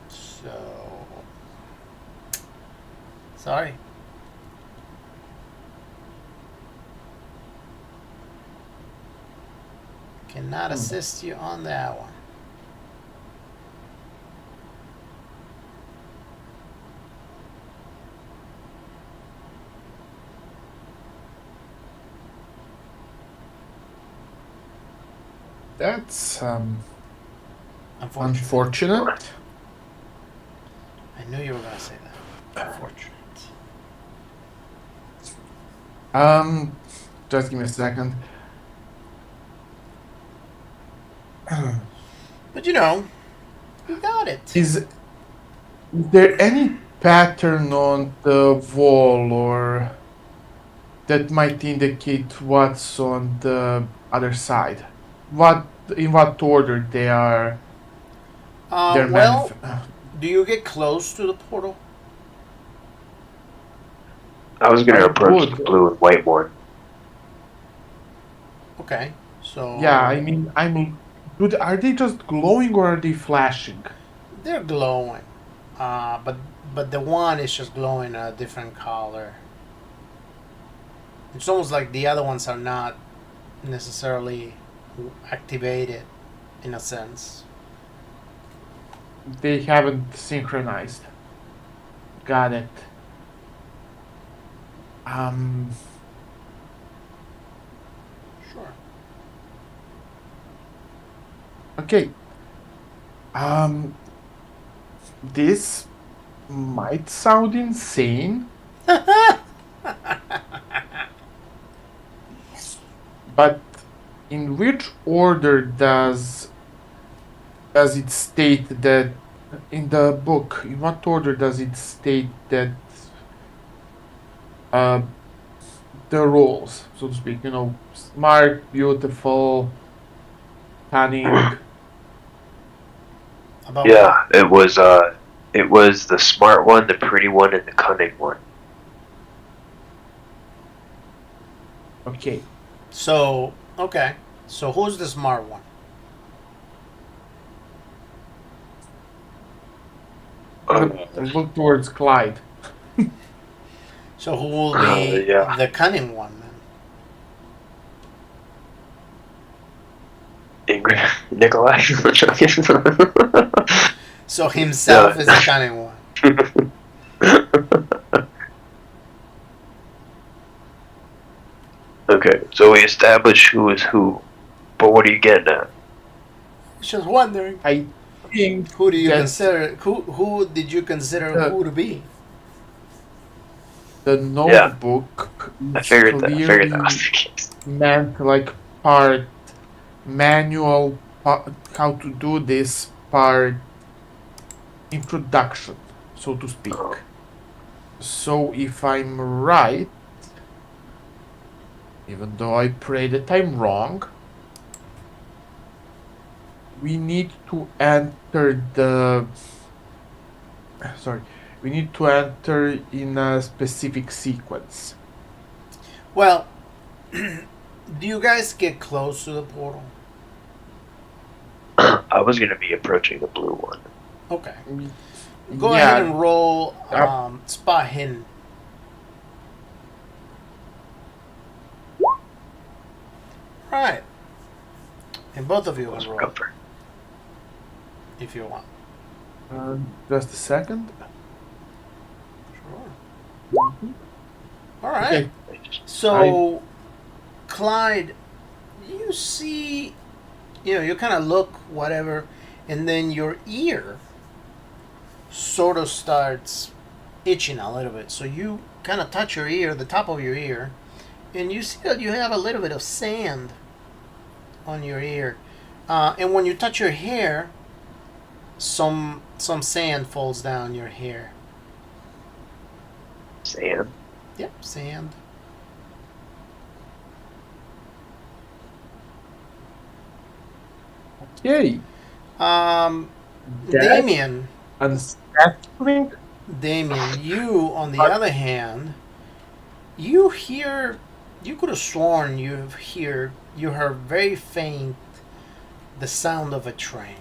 So, sorry. Cannot assist you on that one. That's Unfortunately. unfortunate. I knew you were going to say that. Unfortunate. Just give me a second. But you know, you got it. Is there any pattern on the wall or that might indicate what's on the other side? What in what order they are? They're Well, do you get close to the portal? I was gonna I approach the would. blue and white one. Okay, so Yeah, I mean, are they just glowing or are they flashing? they're glowing, but the one is just glowing a different color. It's almost like the other ones are not necessarily activated, in a sense. They haven't synchronized. Got it. Um, Sure. okay. Um, this might sound insane, but in which order does it state that in the book? In what order does it state that uh, the roles, so to speak? Smart, beautiful, cunning. About what? Yeah, it was the smart one, the pretty one, and the cunning one. Okay. So okay. So who's the smart one? Look towards Clyde. So who will be Yeah. the cunning one then? Ingrid, Nikolai. So himself Yeah. is the cunning one. Okay, so we established who is who, but what are you getting at? Just wondering. I think Who do you that consider? Who did you consider who to be? the notebook I is figured that was clearly the case. meant like part manual, how to do this, part introduction, so to speak. Oh. So if I'm right, even though I pray that I'm wrong, we need to enter the. Sorry, we need to enter in a specific sequence. Well, do you guys get close to the portal? I was gonna be approaching the blue one. Okay. Go Yeah, ahead and roll spot hidden. Right. And both of you Was will roll comfort. if you want. just a second. Sure. All right. Okay. So, Clyde, you see, you kind of look, whatever, and then your ear sort of starts itching a little bit. So you kind of touch your ear, the top of your ear, and you see that you have a little bit of sand on your ear. And when you touch your hair, some sand falls down your hair. Sand. Yep, sand. Okay. Um, That- Damien, Unsettling. you, on the other hand, you could have sworn you heard very faint the sound of a train.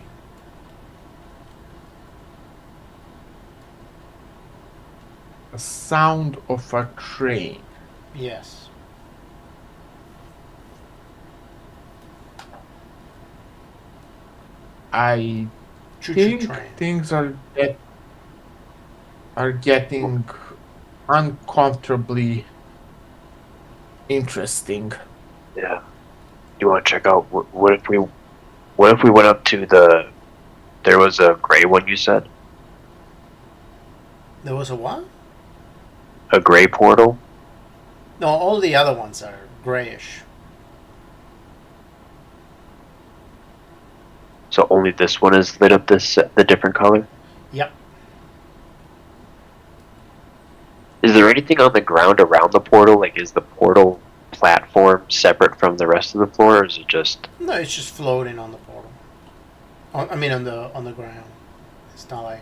A sound of a train. Yes. I Choo-choo think train. things are getting uncomfortably interesting. Yeah. You want to check out what if we went up to there was a gray one you said? There was a what? a gray portal? No, all the other ones are grayish. So only this one is lit up the different color? Yep. Is there anything on the ground around the portal? Like, is the portal platform separate from the rest of the floor, or is it just... No, it's just floating on the portal. I mean, on the ground. It's not like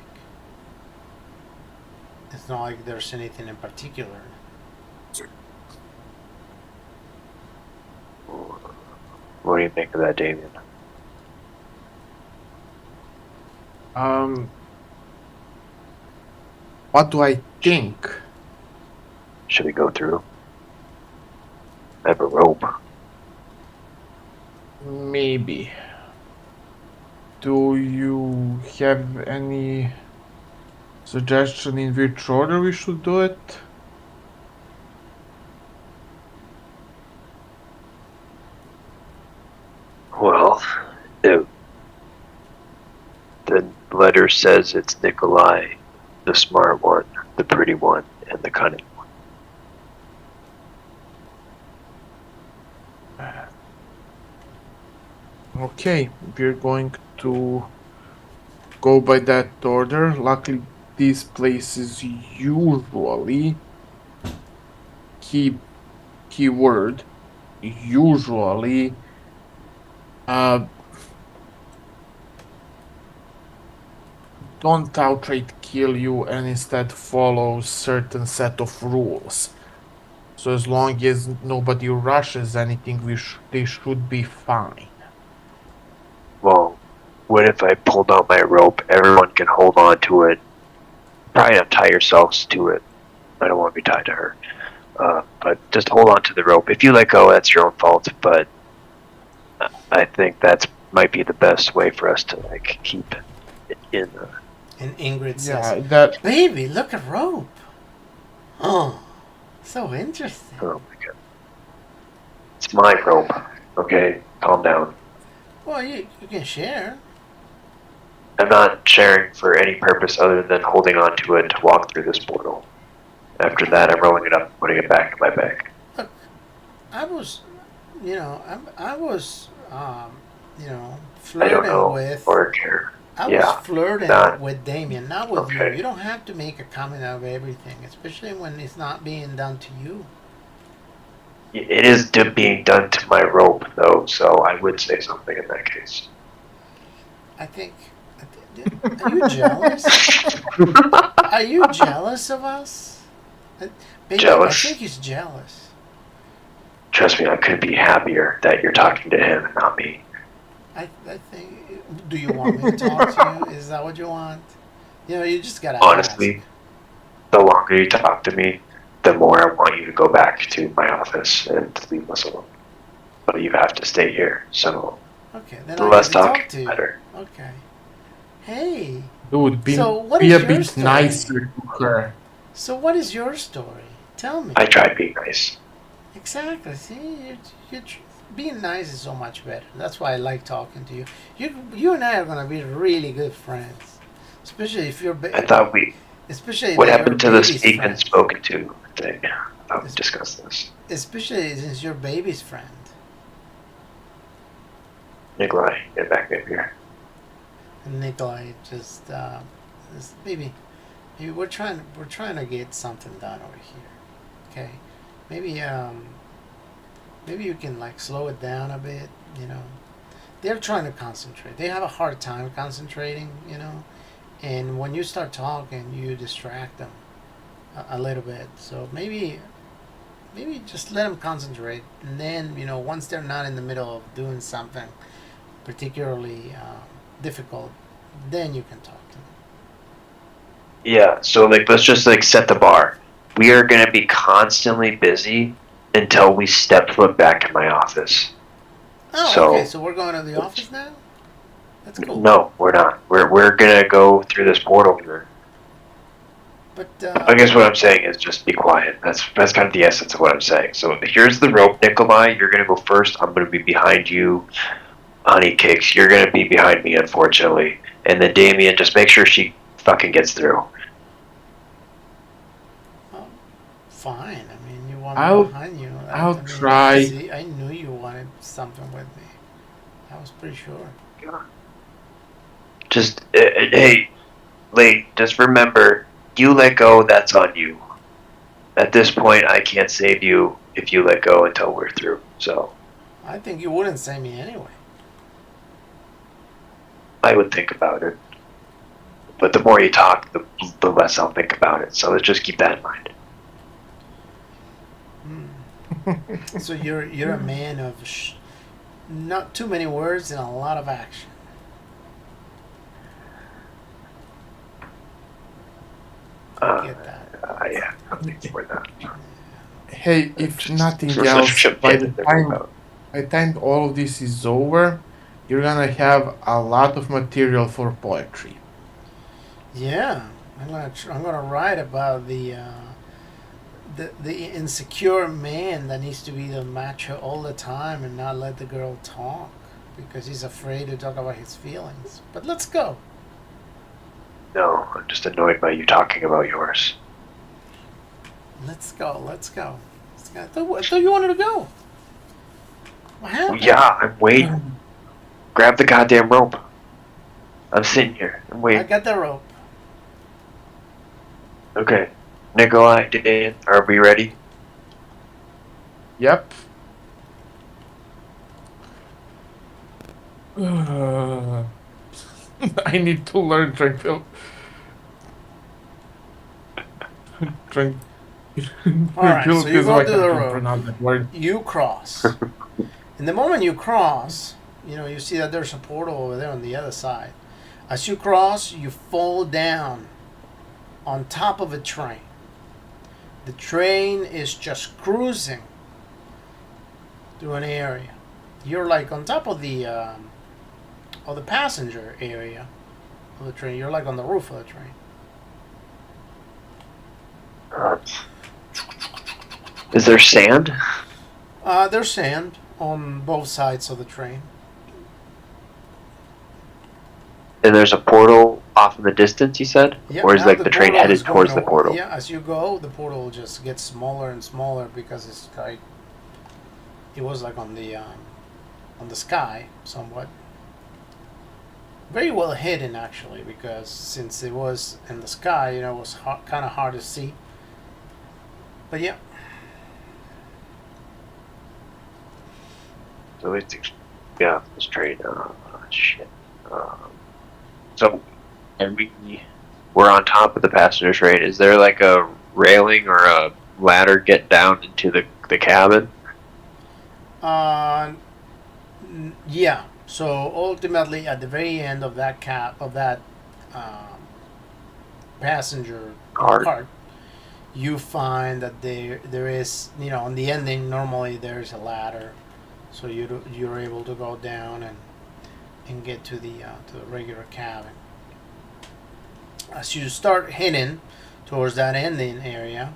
there's anything in particular. What do you think of that, Damien? What do I think? Should we go through? I have a rope. Maybe. Do you have any suggestion in which order we should do it? Well, the letter says it's Nikolai, the smart one, the pretty one, and the cunning one. Okay, we're going to go by that order. Luckily, these places usually keyword usually don't outright kill you and instead follow certain set of rules. So as long as nobody rushes anything, they should be fine. Well, what if I pulled out my rope? Everyone can hold on to it. Probably not tie yourselves to it. I don't want to be tied to her. But just hold on to the rope. If you let go, that's your own fault. But I think that might be the best way for us to keep it in. And Ingrid says, Yeah, that. "Baby, look at rope. Oh, so interesting." Oh my god. It's my rope. Okay, calm down. Well, you can share. I'm not sharing for any purpose other than holding on to it to walk through this portal. After that, I'm rolling it up and putting it back in my bag. Look, I was, I was, flirting I don't know with. or care. I Yeah, was flirting not- with Damien, not with you. Okay. You don't have to make a comment of everything, especially when it's not being done to you. It is being done to my rope, though, so I would say something in that case. I think. Are you jealous? Are you jealous of us? Baby, Jealous? I think he's jealous. Trust me, I couldn't be happier that you're talking to him and not me. I think. Do you want me to talk to you? Is that what you want? You just gotta Honestly, ask. the longer you talk to me, the more I want you to go back to my office and leave us alone. But you have to stay here, so Okay, then the I less get to talk, talk to the you. better. Okay. Hey. Dude, So what be is a your bit story? nicer to her. So what is your story? Tell me. I tried being nice. Exactly. See, being nice is so much better. That's why I like talking to you. You and I are gonna be really good friends, especially if you're. I thought Especially what that happened your to the baby's speak friend. and spoken to thing? I'll discuss this. Especially since you're baby's friend. Nikolai, get back up here. And Nikolai just maybe we're trying to get something done over here. Okay, maybe you can slow it down a bit. They're trying to concentrate. They have a hard time concentrating. And when you start talking, you distract them a little bit. So maybe just let them concentrate, and then once they're not in the middle of doing something particularly difficult, then you can talk to them. Yeah, so let's just set the bar. We are gonna be constantly busy until we step foot back in my office. Oh, So- okay. So we're going to the office now. That's cool. No, we're not. We're gonna go through this portal here. But I guess what I'm saying is just be quiet. That's kind of the essence of what I'm saying. So here's the rope, Nikolai. You're gonna go first. I'm gonna be behind you. Honey Cakes, you're gonna be behind me, unfortunately. And then Damien, just make sure she fucking gets through. fine. I mean, you want me I'll behind you. I'll I mean, try. see, I knew you wanted something with me. I was pretty sure. Just, hey, Late, just remember, you let go, that's on you. At this point, I can't save you if you let go until we're through. So, I think you wouldn't save me anyway. I would think about it. But the more you talk, the less I'll think about it. So let's just keep that in mind. So you're a man of not too many words and a lot of action. I get that. Yeah, nothing more than that. Hey, if Just nothing some else, shit by to the think time about. all of this is over, you're gonna have a lot of material for poetry. Yeah, I'm gonna write about the insecure man that needs to be the macho all the time and not let the girl talk because he's afraid to talk about his feelings. But let's go. No, I'm just annoyed by you talking about yours. Let's go. Let's go. I thought you wanted to go. What happened? Yeah, I'm waiting. Grab the goddamn rope. I'm sitting here. I'm I waiting. got the rope. Okay. Nikolai, Dan, are we ready? Yep. I need to learn tranquil. All right, so you Tranquility, go I to the can't rope. pronounce that word. You cross. And the moment you cross, you see that there's a portal over there on the other side. As you cross, you fall down on top of a train. The train is just cruising through an area. You're like on top of the passenger area of the train. You're like on the roof of the train. Is there sand? There's sand on both sides of the train. And there's a portal off in the distance, you said? Yeah, or is now like the train portal headed is going towards the away. portal? Yeah, as you go, the portal just gets smaller and smaller because it's like it was like on the sky somewhat. Very well hidden actually, because since it was in the sky, it was kind of hard to see. But yeah, So it's yeah, this train. Shit. So, and we're on top of the passenger train. Is there like a railing or a ladder get down into the cabin? yeah. So ultimately, at the very end of that um, passenger cart, you find that there is on the ending. Normally, there's a ladder, so you're able to go down and get to the regular cabin. As you start heading towards that ending area,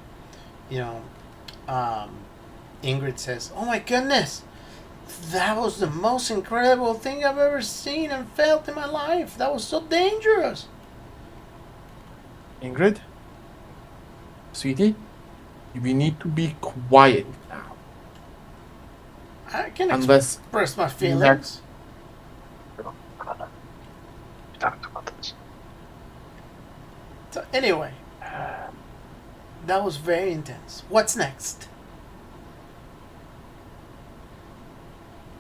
you know, Ingrid says, "Oh my goodness, that was the most incredible thing I've ever seen and felt in my life. That was so dangerous." Ingrid? Sweetie? We need to be quiet now. I can Unless express my feelings. We talked about this. So anyway, that was very intense. What's next?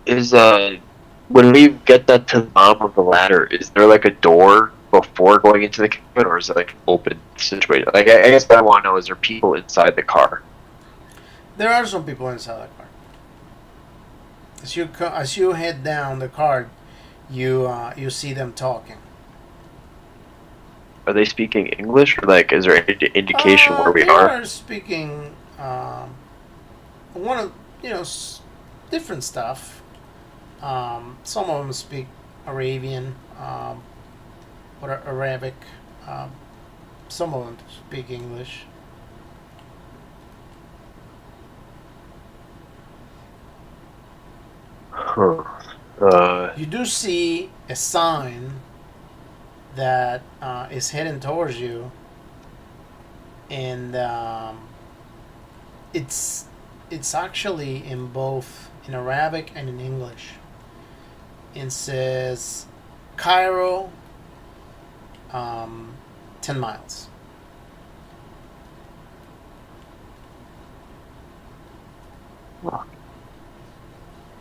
Is when we get that to the bottom of the ladder, is there like a door before going into the cabin, or is it like an open situation? Like I guess what I want to know is there people inside the car? There are some people inside the car. As you head down the cart, you see them talking. Are they speaking English, or like is there any indication where we they are speaking one of different stuff. Some of them speak Arabian, or Arabic. Some of them speak English. Huh. You do see a sign that is heading towards you, and it's actually in both in Arabic and in English. It says Cairo, um, 10 miles.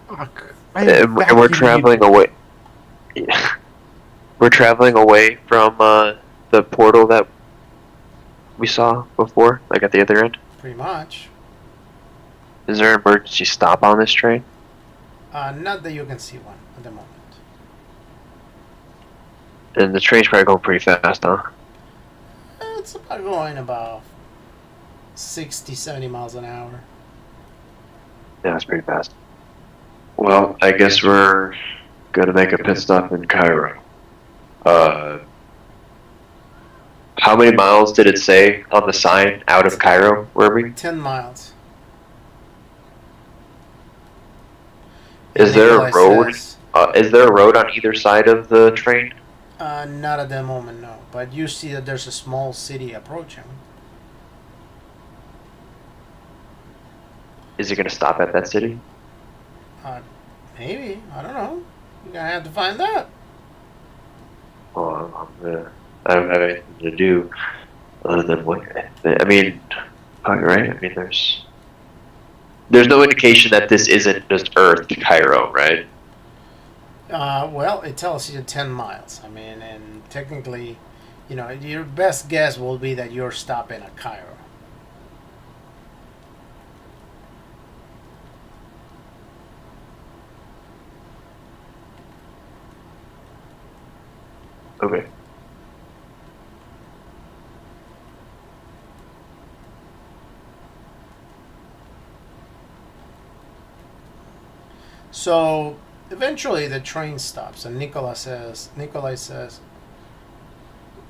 Fuck. And we're traveling away. Yeah. We're traveling away from the portal that we saw before, like at the other end. Pretty much. Is there an emergency stop on this train? Not that you can see one at the moment. And the train's probably going pretty fast, huh? It's about going about 60, 70 miles an hour. Yeah, it's pretty fast. Well, I guess we're gonna make a pit stop in Cairo. How many miles did it say on the sign out of Cairo? Were we? 10 miles. Is there a Nikolai road? says, Is there a road on either side of the train? not at the moment, no. But you see that there's a small city approaching. Is it gonna stop at that city? Maybe. I don't know. You're going to have to find out. Well, I don't have anything to do other than what. I mean, probably right. I mean, there's no indication that this isn't just Earth, Cairo, right? Well, it tells you 10 miles. I mean, and technically, your best guess will be that you're stopping at Cairo. Okay. So eventually the train stops, and Nikolai says,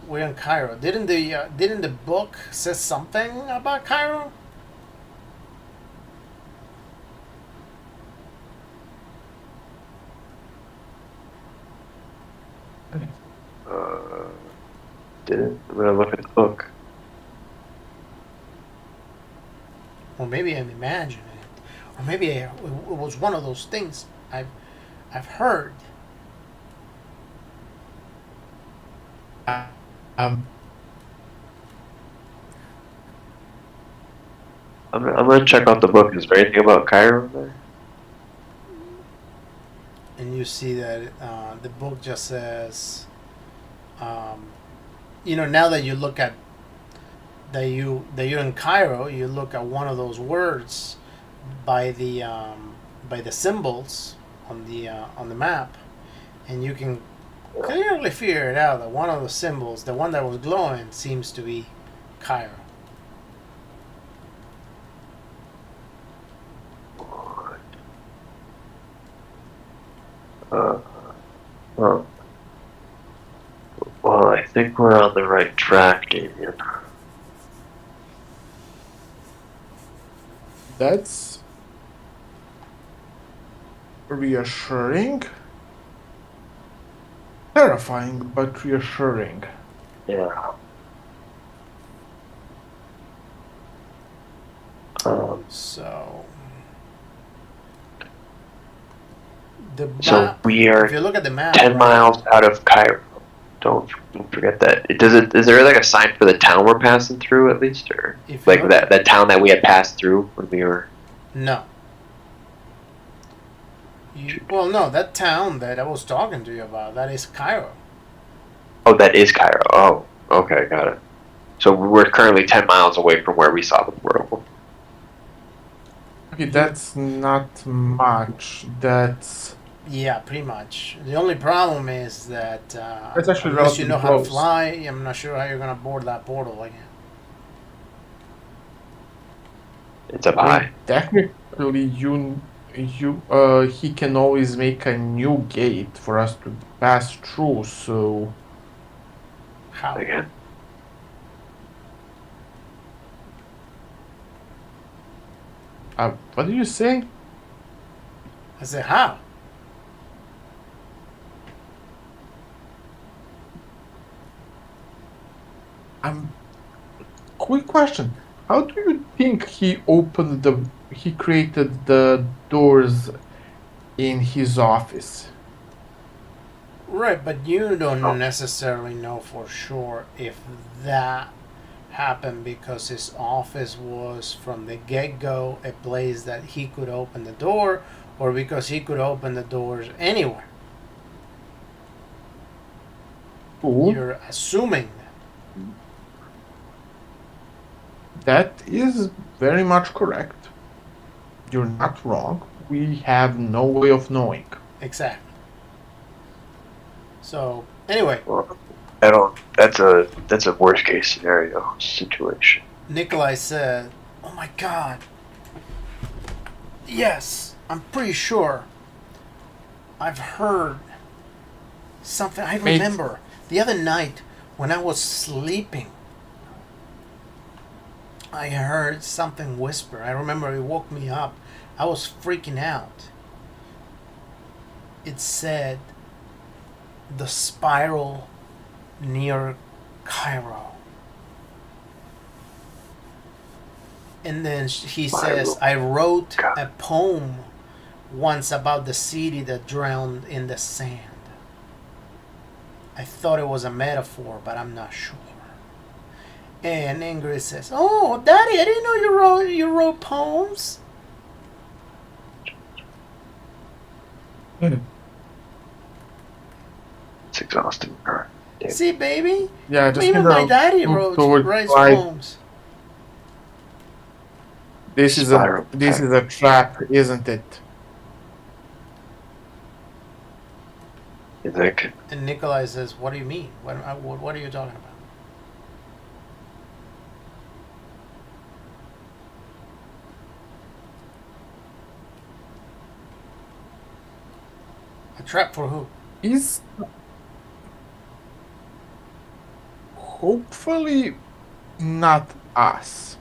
"We're in Cairo." Didn't the book say something about Cairo? Did it? I'm gonna look at the book. Or maybe I'm imagining it, or maybe it was one of those things I've heard. Um, I'm gonna check out the book. Is there anything about Cairo in there? And you see that the book just says, now that you look at that you're in Cairo, you look at one of those words by the symbols on the map, and you can clearly figure it out that one of the symbols, the one that was glowing, seems to be Cairo. Well, I think we're on the right track, Damien. that's reassuring. Terrifying, but reassuring. Yeah. So So we are if you look at the map, 10 right, miles out of Cairo. Don't forget that. Is there like a sign for the town we're passing through at least, or if you like look- that town that we had passed through when we were? No. Well, no, that town that I was talking to you about, that is Cairo. Oh, that is Cairo. Oh, okay, got it. So we're currently 10 miles away from where we saw the portal. Okay, that's not much. That's Yeah, pretty much. The only problem is that It's actually unless you relatively know how to close. fly, I'm not sure how you're gonna board that portal again. It's up high. technically he can always make a new gate for us to pass through. So How? Again. what did you say? I said how? Quick question. How do you think he created the doors in his office? Right, but you don't Oh, necessarily know for sure if that happened because his office was from the get go a place that he could open the door or because he could open the doors anywhere. Cool. You're assuming that. That is very much correct. You're not wrong. We have no way of knowing. Exactly. So, anyway, well, I don't. That's a worst case scenario situation. Nikolai said, "Oh my god. Yes, I'm pretty sure I've heard something. I Mate, remember the other night when I was sleeping, I heard something whisper. I remember it woke me up. I was freaking out. It said the spiral near Cairo." And then he says, Spiral. "I wrote God. a poem once about the city that drowned in the sand. I thought it was a metaphor, but I'm not sure." And Ingrid says, "Oh, Daddy, I didn't know you wrote poems." It's exhausting. Alright. Yeah. See, baby, yeah, just even my daddy move towards writes right. poems. Spiral. This is a trap, isn't it? You think? And Nikolai says, "What do you mean? What are you talking about?" A trap for who? Is hopefully not us.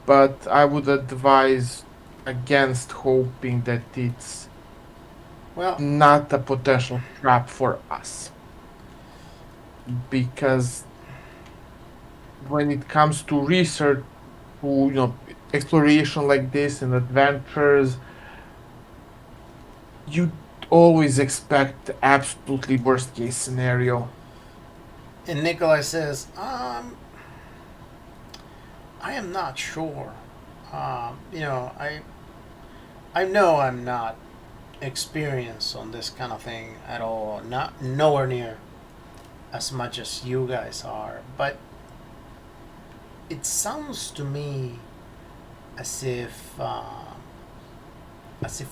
But I would advise against hoping that it's Well, not a potential trap for us. Because when it comes to research, to exploration like this and adventures, you always expect the absolutely worst case scenario. and Nikolai says, I am not sure. I know I'm not experienced on this kind of thing at all. Not nowhere near as much as you guys are, but it sounds to me as if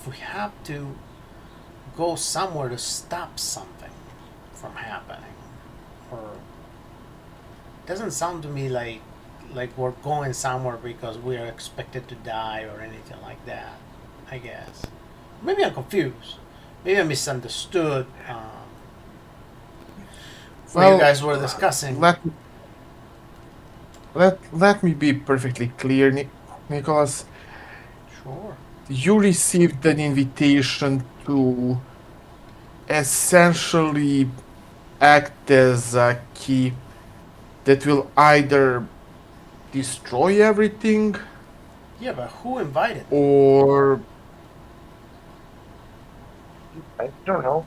we have to go somewhere to stop something from happening, or it doesn't sound to me like we're going somewhere because we are expected to die or anything like that. I guess maybe I'm confused. Maybe I misunderstood what you Well, guys were discussing. let me be perfectly clear, Nicholas. Sure. You received an invitation to essentially act as a key that will either destroy everything Yeah, but who invited me? or I don't know.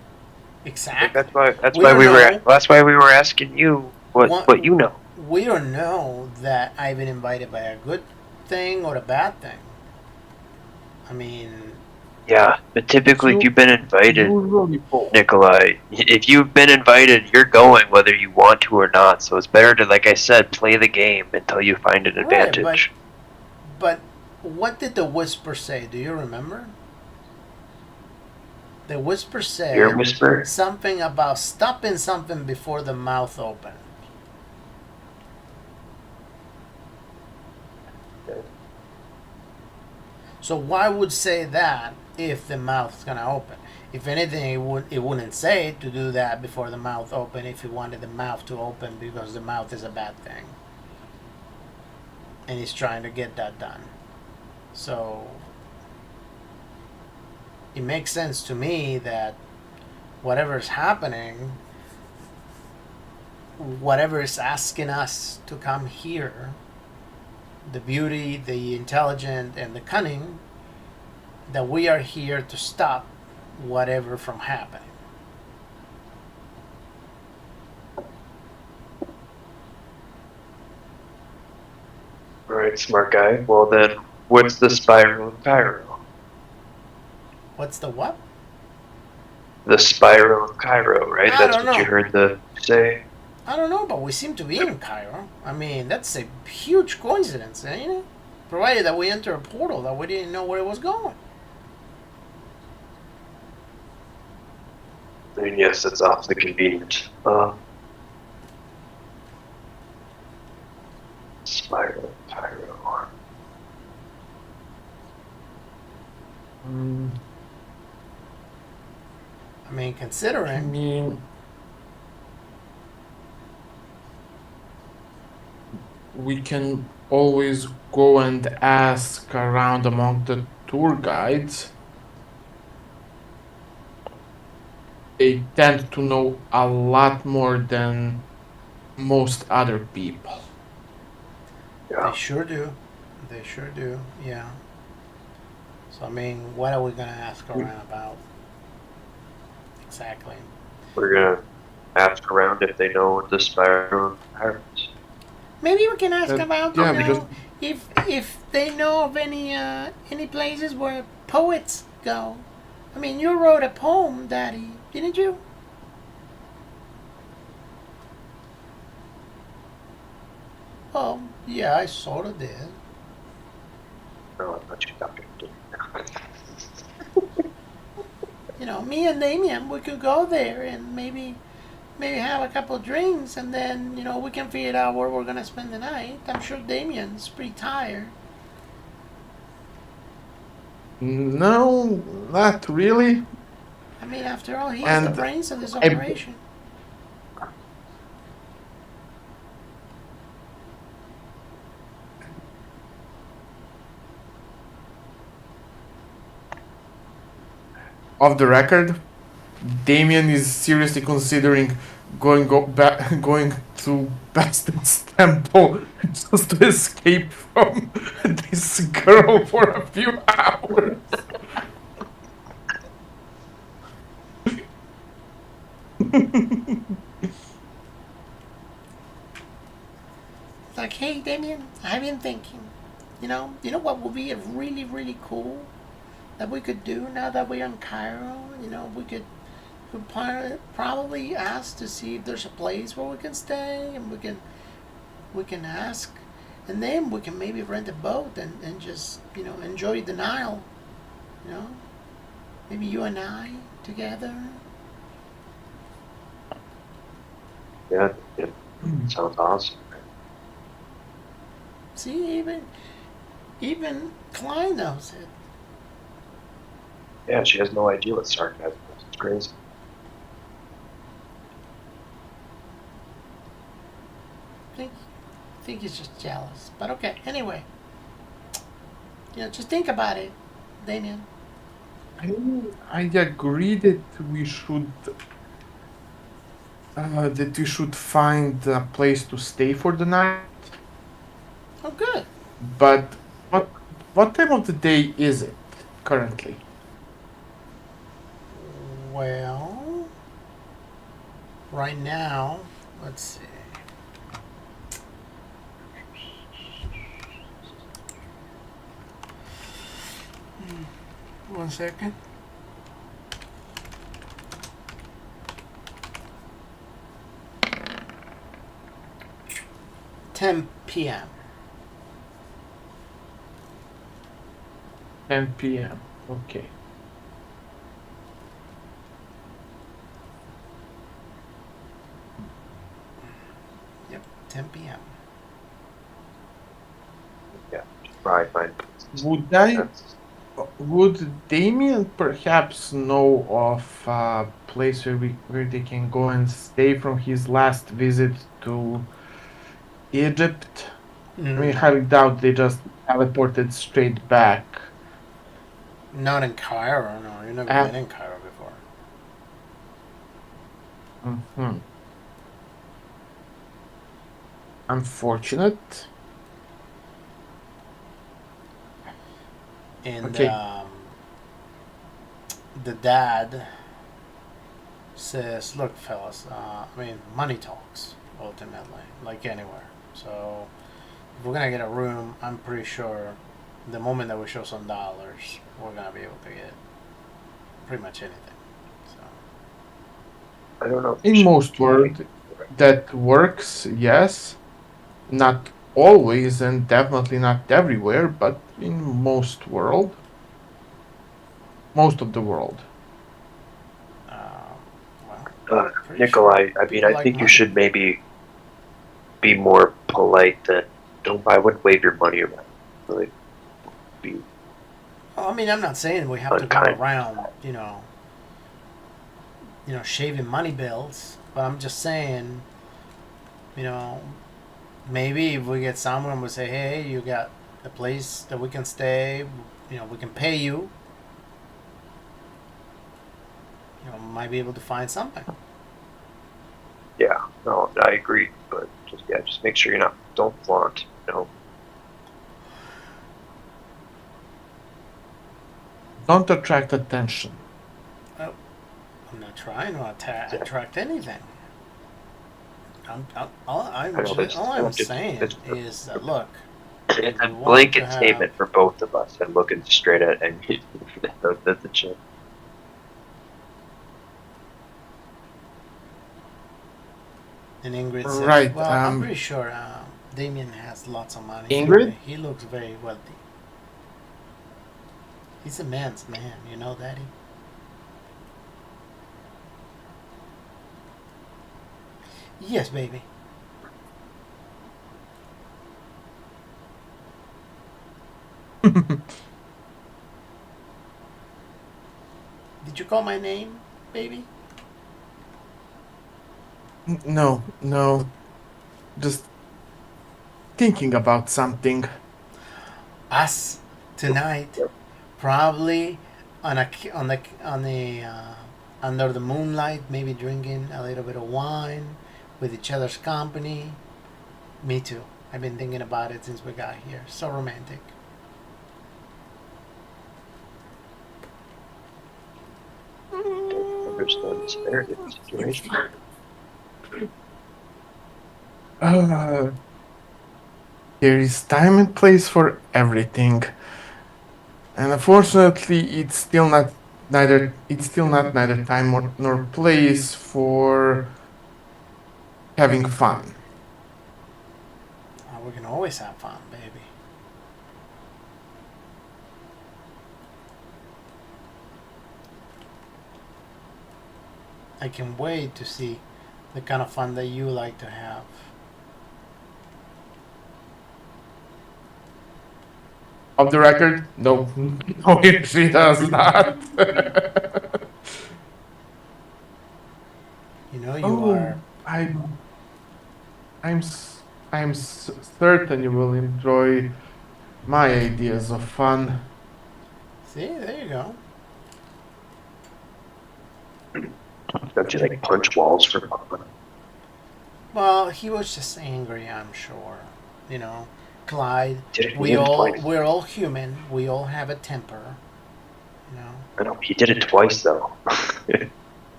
Exactly. That's We why don't we were know. that's why we were asking you what you know. We don't know that I've been invited by a good thing or a bad thing. I mean, Yeah, but typically if you you've been invited, usually both. Nikolai, if you've been invited, you're going whether you want to or not. So it's better to, like I said, play the game until you find an right, advantage. but what did the whisper say? Do you remember? The whisper said Your whisper. something about stopping something before the mouth opened. So why would say that if the mouth's gonna open? If anything, it wouldn't say to do that before the mouth open if you wanted the mouth to open because the mouth is a bad thing, and he's trying to get that done. So it makes sense to me that whatever's happening, whatever is asking us to come here, the beauty, the intelligent, and the cunning, that we are here to stop whatever from happening. Right, smart guy. Well then, what's the spiral of Cairo? What's the what? The spiral of Cairo, right? I That's don't what you know. heard the say. I don't know, but we seem to be in Cairo. I mean, that's a huge coincidence, ain't it? Provided that we enter a portal that we didn't know where it was going. I mean, yes, that's awfully convenient. Spiral of Cairo. Mm, I mean, I considering. mean, we can always go and ask around among the tour guides. They tend to know a lot more than most other people. They Yeah, sure do. They sure do, yeah. So, I mean, what are we going to ask We, around about? Exactly. we're gonna ask around if they know what the spiral of Cairo is. Maybe we can ask about, yeah, because if they know of any places where poets go. I mean, you wrote a poem, Daddy, didn't you? Oh, yeah, I sort of did. No, I'm not you talking to. You know, me and Damien, we could go there and maybe have a couple of drinks, and then we can figure out where we're gonna spend the night. I'm sure Damien's pretty tired. no, not really. I mean, after all, he's the And brains of this I, operation. off the record, Damien is seriously considering going to Bastion's temple just to escape from this girl for a few hours. It's like, hey, Damien, I've been thinking. You know what would be a really, really cool that we could do now that we're in Cairo? We could probably ask to see if there's a place where we can stay, and we can ask, and then we can maybe rent a boat and just enjoy the Nile. You know, maybe you and I together. Yeah, yeah, sounds awesome. See, even Klein knows it. Yeah, she has no idea what sarcasm is. It's crazy. I think he's just jealous. But okay, anyway, just think about it, Damien. I agree that we should find a place to stay for the night. Oh, good. But what time of the day is it currently? Well, right now, let's see. One second. $10 p.m. 10 p.m. Okay. Yep, 10 p.m. Yeah, probably fine. Would Damien perhaps know of a place where they can go and stay from his last visit to Egypt? I mean, No, highly doubt they just teleported straight back. not in Cairo. No, you've never Uh, been in Cairo before. mhm. Unfortunate. And Okay. the dad says, "Look, fellas, I mean, money talks ultimately, like anywhere. So if we're gonna get a room, I'm pretty sure the moment that we show some dollars, we're gonna be able to get pretty much anything." So I don't know. In most world, that works, yes. Not always and definitely not everywhere, but in most of the world. uh, well, pretty sure Nikolai, I mean, people I like think you money. should maybe be more polite than don't. I wouldn't wave your money around. Really, be Well, I mean, I'm not saying we have to go unkind. around, shaving money bills, but I'm just saying, you know, maybe if we get someone and we say, hey, you got a place that we can stay, we can pay you, might be able to find something. Yeah, no, I agree, but just make sure don't flaunt. Don't attract attention. Well, I'm not trying to attract anything. I know All I'm saying it's is that, look, it's if a we want to blanket have, statement for both of us. I'm looking straight at and that's the chick. and Ingrid says, Right. well, I'm pretty sure Damien has lots of money. Ingrid? He looks very wealthy. He's a man's man, you know, Daddy. Yes, baby. Did you call my name, baby? No, no. Just thinking about something. Us tonight, probably on the under the moonlight, maybe drinking a little bit of wine with each other's company. Me too. I've been thinking about it since we got here. So romantic. Don't understand the severity of the situation. Uh, there is time and place for everything. And unfortunately, it's still not neither time nor place for having fun. We can always have fun, baby. I can wait to see the kind of fun that you like to have. Of the record, no, no, she does not. You know, you are. Oh, I'm, s- certain you will enjoy my ideas of fun. See, there you go. Don't you like punch walls for fun? Well, he was just angry, I'm sure. You know, Clyde. Did it twice. We're all human. We all have a temper. You know. I know he did it twice though.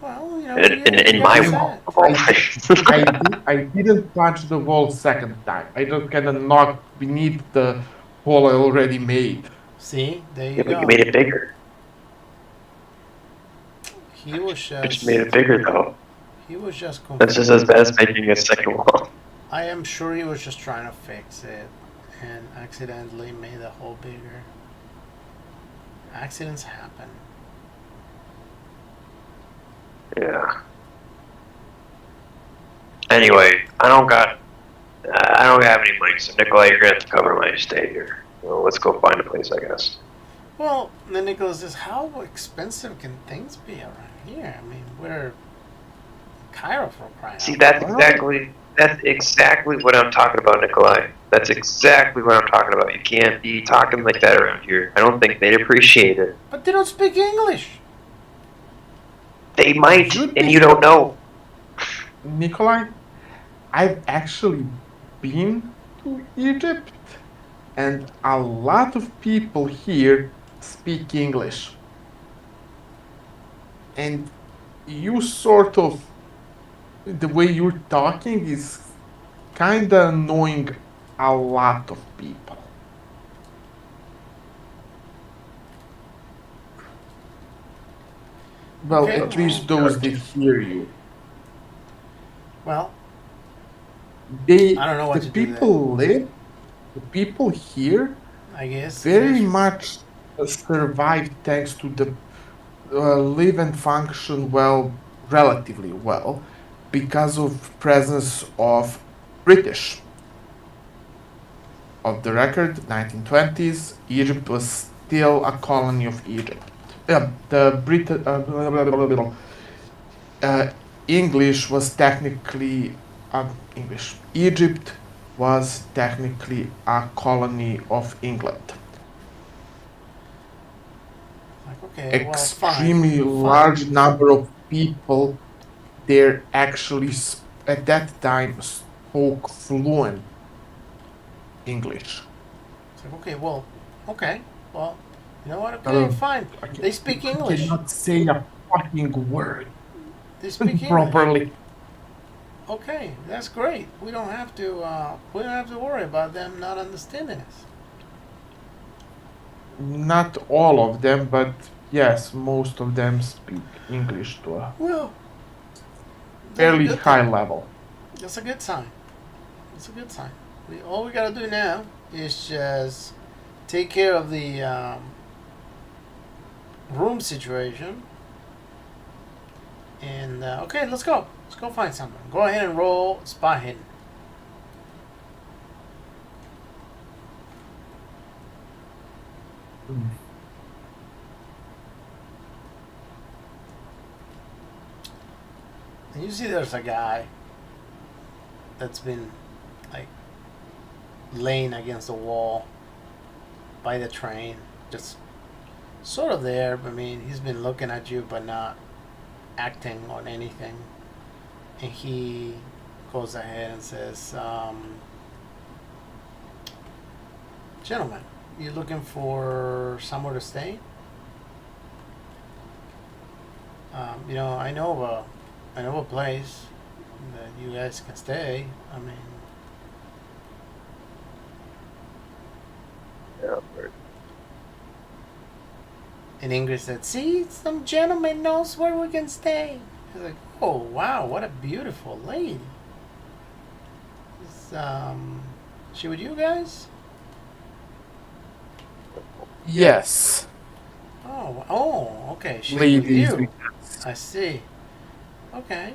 Well, in you my guys wall said. of all I, things. I didn't punch the wall second time. I just kind of knocked beneath the hole I already made. See, there you Yeah, but go. you made it bigger. He was You just made just it bigger though. he was just That's just confused. as bad as making a second wall. I am sure he was just trying to fix it and accidentally made the hole bigger. Accidents happen. Yeah. Anyway, I don't have any money, so Nikolai, you're gonna have to cover my stay here. Well, let's go find a place, I guess. Well, then Nicholas says, how expensive can things be around here? I mean, we're Cairo for crying See, out loud. that's exactly what I'm talking about, Nikolai. That's exactly what I'm talking about. You can't be talking like that around here. I don't think they'd appreciate it. But they don't speak English. They might, Should and be. you don't know. Nikolai, I've actually been to Egypt, and a lot of people here speak English. And you sort of, the way you're talking is kind of annoying a lot of people. Well, Okay, at least those that hear you. well, I They, don't know what the to do then. the people here I very guess. much survive thanks to the live and function well, relatively well, because of presence of British. Of the record, 1920s, Egypt was still a colony of Egypt. The Brit English was technically English. Egypt was technically a colony of England. Like, okay, well, fine, Extremely fine. large number of people there actually at that time spoke fluent English. It's like, okay, well, okay, well, you know what? Okay, Uh, fine. They speak I English. cannot say a fucking word They speak English. properly. Okay, that's great. We don't have to. We don't have to worry about them not understanding us. Not all of them, but yes, most of them speak English to a Well, that's a fairly good high thing. level. That's a good sign. That's a good sign. All we gotta do now is just take care of the room situation. And okay, let's go. Let's go find someone. Go ahead and roll spot hidden. Mm. And you see, there's a guy that's been like laying against the wall by the train, just sort of there. I mean, he's been looking at you, but not acting on anything. And he goes ahead and says, "Gentlemen, you looking for somewhere to stay? I know a place that you guys can stay. I mean, Yeah, in English said, see, some gentleman knows where we can stay." He's like, oh, wow, what a beautiful lady. Is, she with you guys? Yes, Oh, okay, she's with ladies. you. I see. Okay.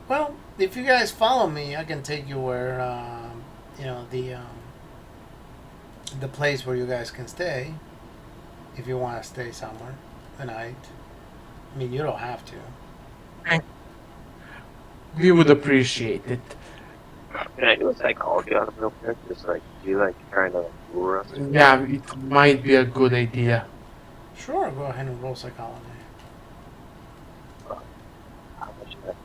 Well, if you guys follow me, I can take you where, the place where you guys can stay. If you want to stay somewhere the night. I mean, you don't have to. We would appreciate it. can I do a psychology on him real quick? Just like, do you like trying to lure us? Yeah, it might be a good idea. Sure, go ahead and roll psychology. How much is that?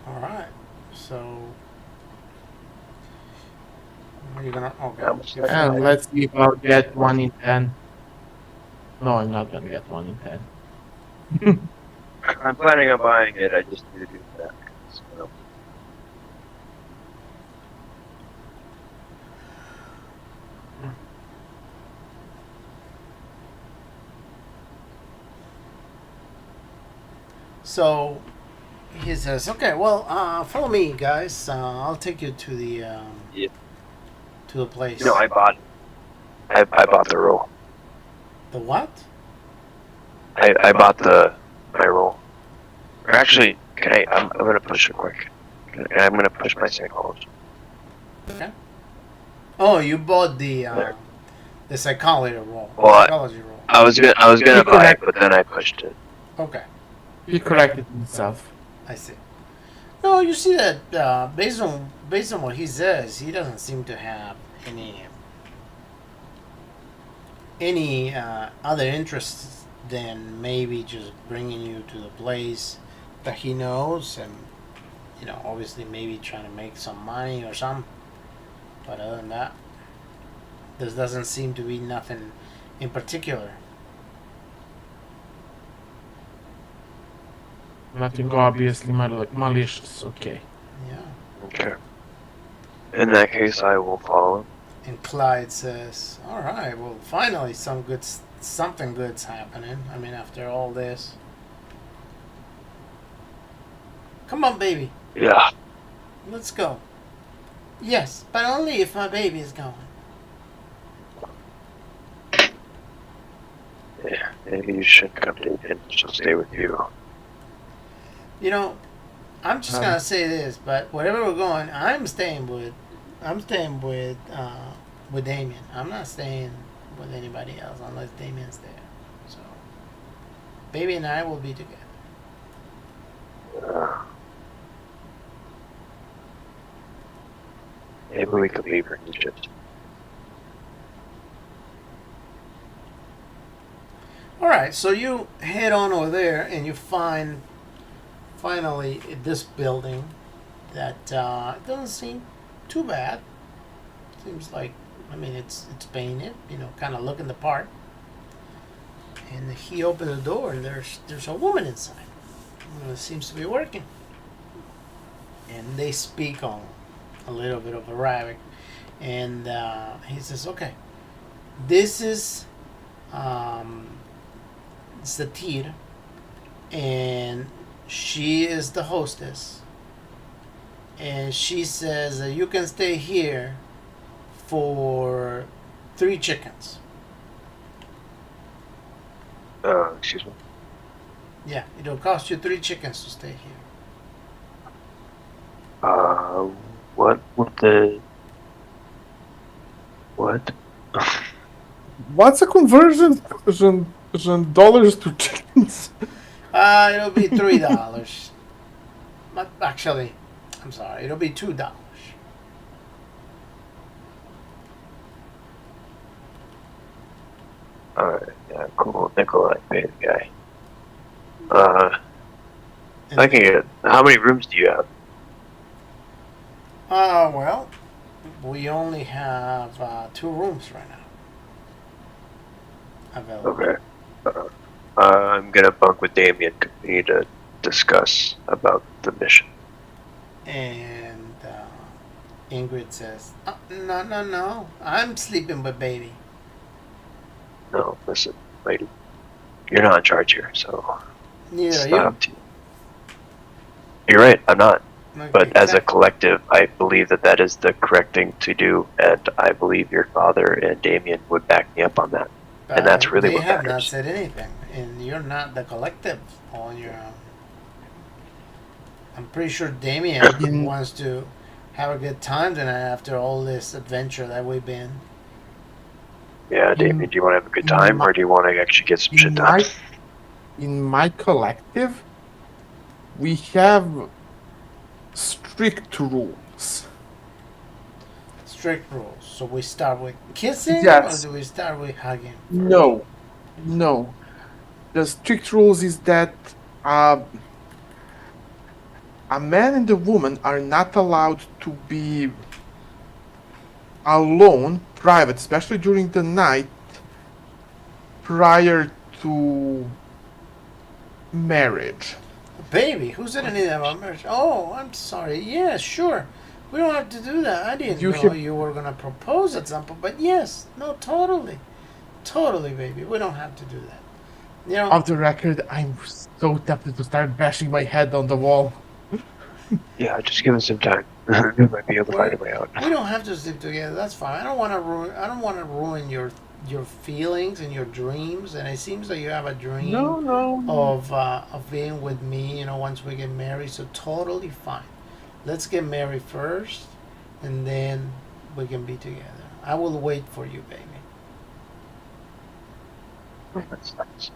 All right. So, are you gonna? Okay. How much is you're that? And fine. let's see if I'll get 1 in 10. No, I'm not gonna get 1 in 10. I'm planning on buying it. I just need to do that. So, So he says, "Okay, well, follow me, guys. I'll take you to the Yeah. to the place." no, I bought the roll. The what? I bought my roll. Or actually, I'm gonna push it quick. I'm gonna push my psychology. Okay. Oh, you bought There. the psychology roll. Well, Psychology roll. I was gonna buy it, but then I pushed it. Okay, He corrected himself. I see. No, you see that based on what he says, he doesn't seem to have any other interests than maybe just bringing you to the place that he knows, and obviously maybe trying to make some money or something. But other than that, there doesn't seem to be nothing in particular. Nothing obviously malicious. Okay. Yeah. Okay. In that case, I will follow. And Clyde says, "All right, well, finally, something good's happening. I mean, after all this, come on, baby, Yeah. let's go. Yes, but only if my baby is going." Yeah. Maybe you should come to and she'll stay with you. I'm just gonna say this, but wherever we're going, I'm staying with Damien. I'm not staying with anybody else unless Damien's there. So, baby and I will be together. Maybe we could leave her in Egypt. All right, so you head on over there and you find finally this building that doesn't seem too bad. Seems like, I mean, it's painted, kind of looking the part. And he opens the door and there's a woman inside. It seems to be working. And they speak on a little bit of Arabic, and he says, "Okay, this is Satir, and she is the hostess, and she says that you can stay here for 3 chickens. Excuse me. Yeah, it'll cost you 3 chickens to stay here." What would the... What? What's a conversion dollars to chickens? It'll be $3. Actually, I'm sorry, it'll be $2. Alright, yeah, cool. Nikolai paid the guy. I can get... How many rooms do you have? Well, we only have 2 rooms right now available. Okay. I'm gonna bunk with Damien. We need to discuss about the mission. And Ingrid says, no, I'm sleeping with baby. No, listen, lady. You're not in charge here, so Neither it's are not you. up to you. You're right, I'm not. Okay, But as a collective, I believe that is the correct thing to do, and I believe your father and Damien would back me up on that. And that's really they what have not matters. said anything, and you're not the collective on your own. I'm pretty sure Damien wants to have a good time tonight after all this adventure that we've been. Yeah, Damien, do you want to have a good time, or do you want to actually get some shit done? In my collective, we have strict rules. Strict rules. So we start with kissing, Yes. or do we start with hugging? No. The strict rules is that a man and a woman are not allowed to be alone, private, especially during the night, prior to marriage. Baby, who said anything about marriage? Oh, I'm sorry. Yeah, sure. We don't have to do that. I didn't know you were going to propose at some point. But yes, no, totally. Totally, baby. We don't have to do that. Off the record, I'm so tempted to start bashing my head on the wall. Yeah, just give us some time. We might be able to find a way out. We don't have to sleep together. That's fine. I don't want to ruin your feelings and your dreams. And it seems like you have a dream of being with me. Once we get married. So totally fine. Let's get married first, and then we can be together. I will wait for you, baby. That's nice.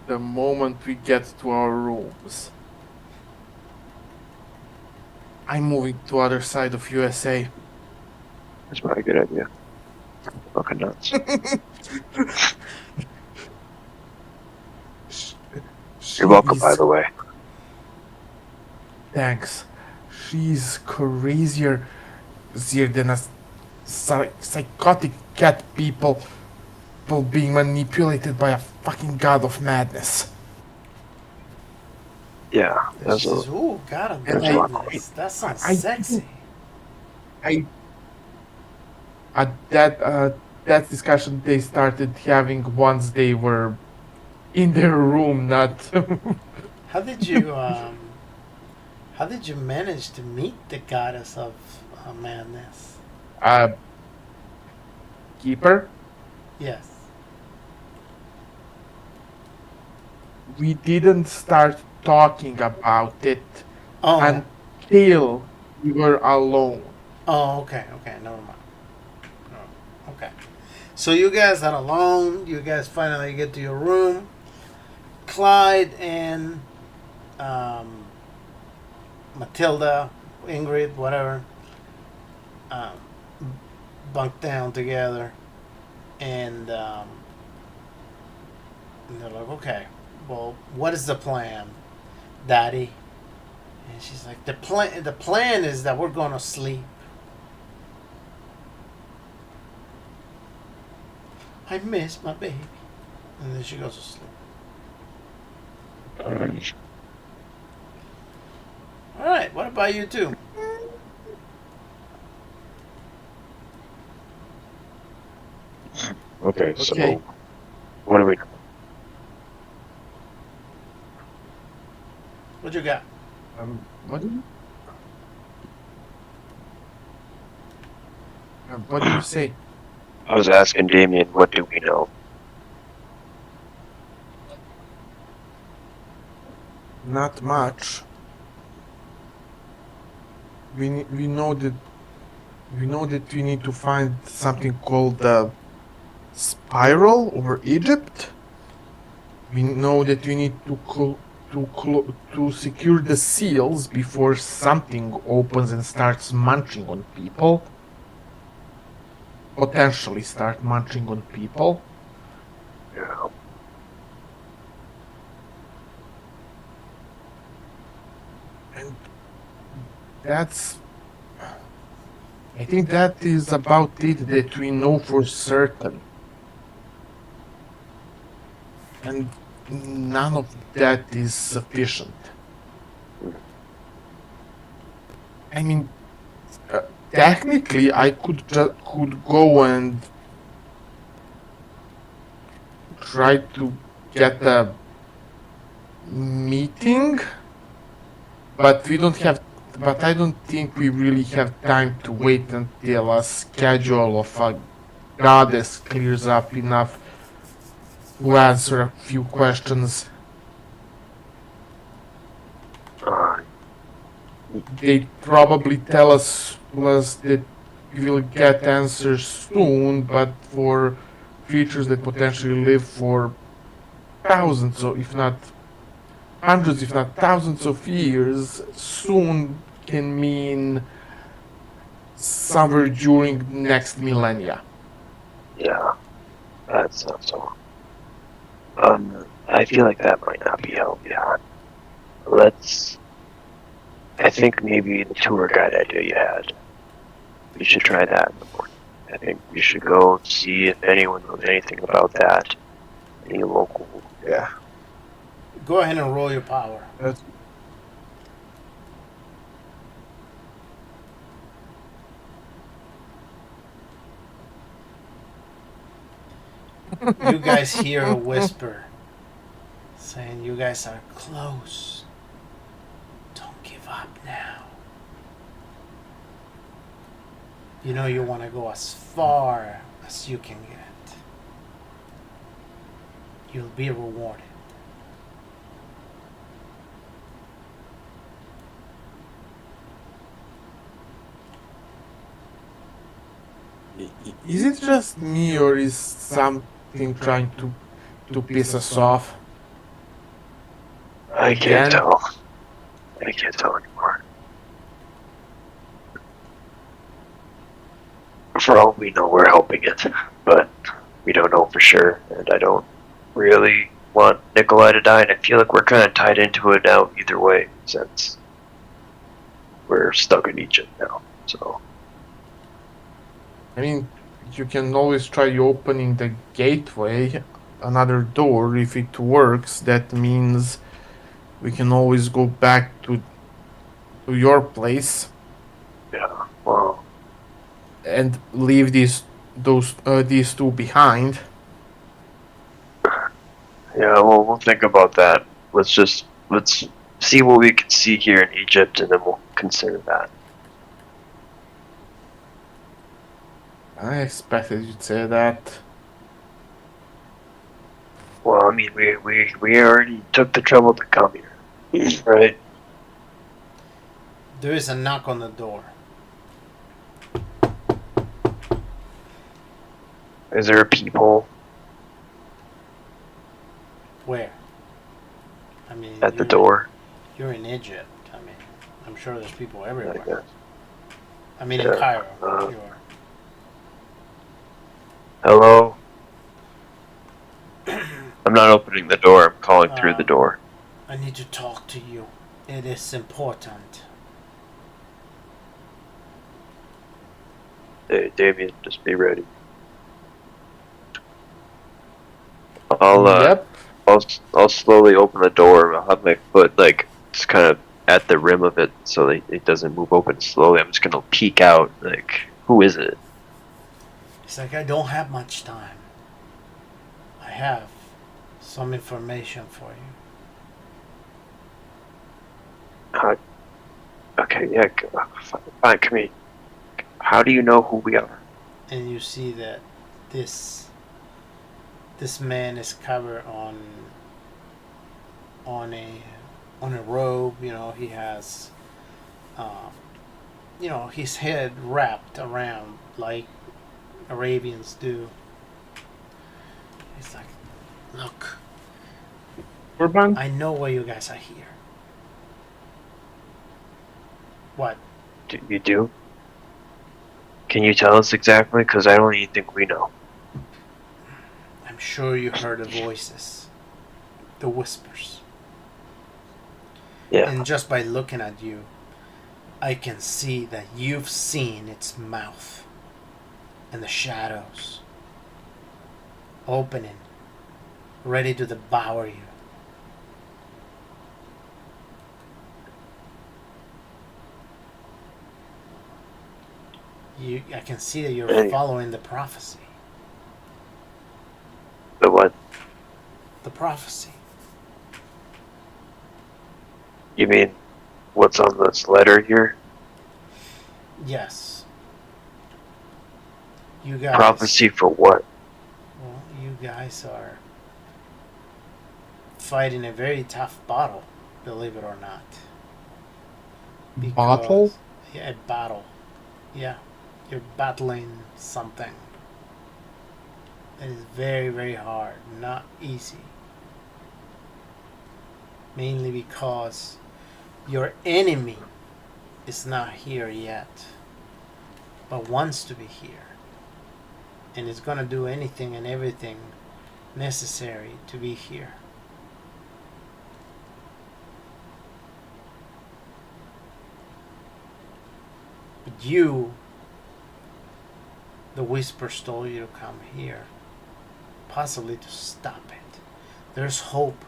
The moment we get to our rooms, I'm moving to other side of USA. That's probably a good idea. Fucking nuts. You're welcome, by the way. thanks. She's crazier than a psychotic cat people being manipulated by a fucking god of madness. Yeah, And she says, "Ooh, God of And madness. That sounds sexy." I at that discussion they started having once they were in their room, not How did you manage to meet the goddess of madness? uh keeper. Yes. We didn't start talking about it Oh. until we were alone. Oh. Okay. Okay. Never mind. Oh, okay. So you guys are alone. You guys finally get to your room. Clyde and Matilda, Ingrid, whatever, um, bunk down together, and they're like, "Okay, well, what is the plan, Daddy?" And she's like, The plan is that we're gonna sleep." "I miss my baby," and then she goes to sleep. All right. What about you two? Okay, Okay. so what do we? What you got? What do what do you say? I was asking Damien, what do we know? Not much. We know that we need to find something called the spiral over Egypt. We know that we need to secure the seals before something opens and starts munching on people. Potentially start munching on people. Yeah. And that's I think that is about it that we know for certain. And none of that is sufficient. I mean, technically, I could go and try to get a meeting, but we don't have. But I don't think we really have time to wait until a schedule of a goddess clears up enough to answer a few questions. Uh, They probably tell us that we will get answers soon, but for creatures that potentially live for thousands, or if not hundreds, if not thousands of years, soon can mean somewhere during next millennia. yeah, that sounds so. I feel like that might not be helpful. Yeah. I think maybe the tour guide idea you had. We should try that in the morning. I think we should go see if anyone knows anything about that. Any local. Yeah. Go ahead and roll your power. That's You guys hear a whisper saying, "You guys are close. Don't give up now. You know you want to go as far as you can get. You'll be rewarded." Is it just me, or is something trying to piss us off? I can't Again? tell. I can't tell anymore. For all we know, we're helping it, but we don't know for sure, and I don't really want Nikolai to die, and I feel like we're kind of tied into it now either way, since we're stuck in Egypt now. So I mean, you can always try opening the gateway, another door. If it works, that means we can always go back to your place yeah, well, and leave these two behind. yeah, well, we'll think about that. Let's see what we can see here in Egypt, and then we'll consider that. I expected you'd say that. Well, I mean, we already took the trouble to come here, right? There is a knock on the door. Is there a peephole Where? I mean, at the door? You're in Egypt. I mean, I'm sure there's people I everywhere. guess. I mean, Yeah, in Cairo, uh, you are. Hello? I'm not opening the door. I'm calling through the door. I need to talk to you. It is important. Hey, Damien, just be ready. I'll slowly open the door. I'll have my foot like just kind of at the rim of it, so that it doesn't move open slowly. I'm just gonna peek out. Like, who is it? It's like I don't have much time. I have some information for you. Okay, yeah, fine. Come here. How do you know who we are? And you see that this man is covered on a robe. You know, he has his head wrapped around like Arabians do. He's like, look, Urban? I know why you guys are here. What? You do? Can you tell us exactly? Because I don't even think we know. I'm sure you heard the voices, the whispers. Yeah. And just by looking at you, I can see that you've seen its mouth and the shadows opening, ready to devour you. I can see that you're Hey. following the prophecy. The what? The prophecy. You mean what's on this letter here? Yes. You guys. Prophecy for what? Well, you guys are fighting a very tough battle, believe it or not. Bottle? Yeah, a battle. Yeah. You're battling something that is very, very hard, not easy. Mainly because your enemy is not here yet, but wants to be here. And is going to do anything and everything necessary to be here. But you, the Whispers told you to come here, possibly to stop it. There's hope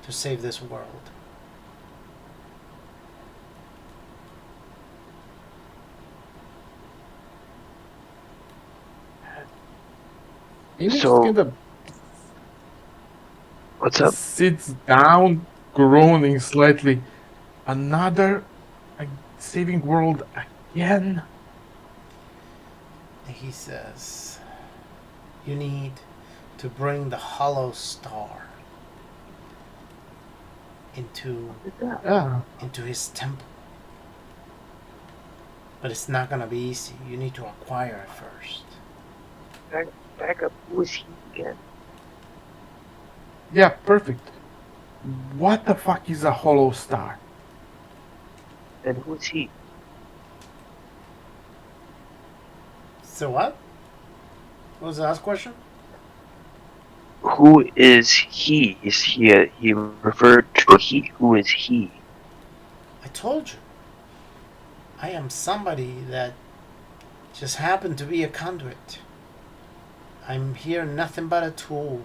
to save this world. Amy So- kind of What's up? sits down, groaning slightly. Another saving world again? He says, you need to bring the hollow star into Yeah. his temple. But it's not gonna be easy. You need to acquire it first. Back up. Who is he again? Yeah, perfect. What the fuck is a hollow star? And who is he? So what? What was the last question? Who is he? Is he referred to a he? Who is he? I told you. I am somebody that just happened to be a conduit. I'm here nothing but a tool.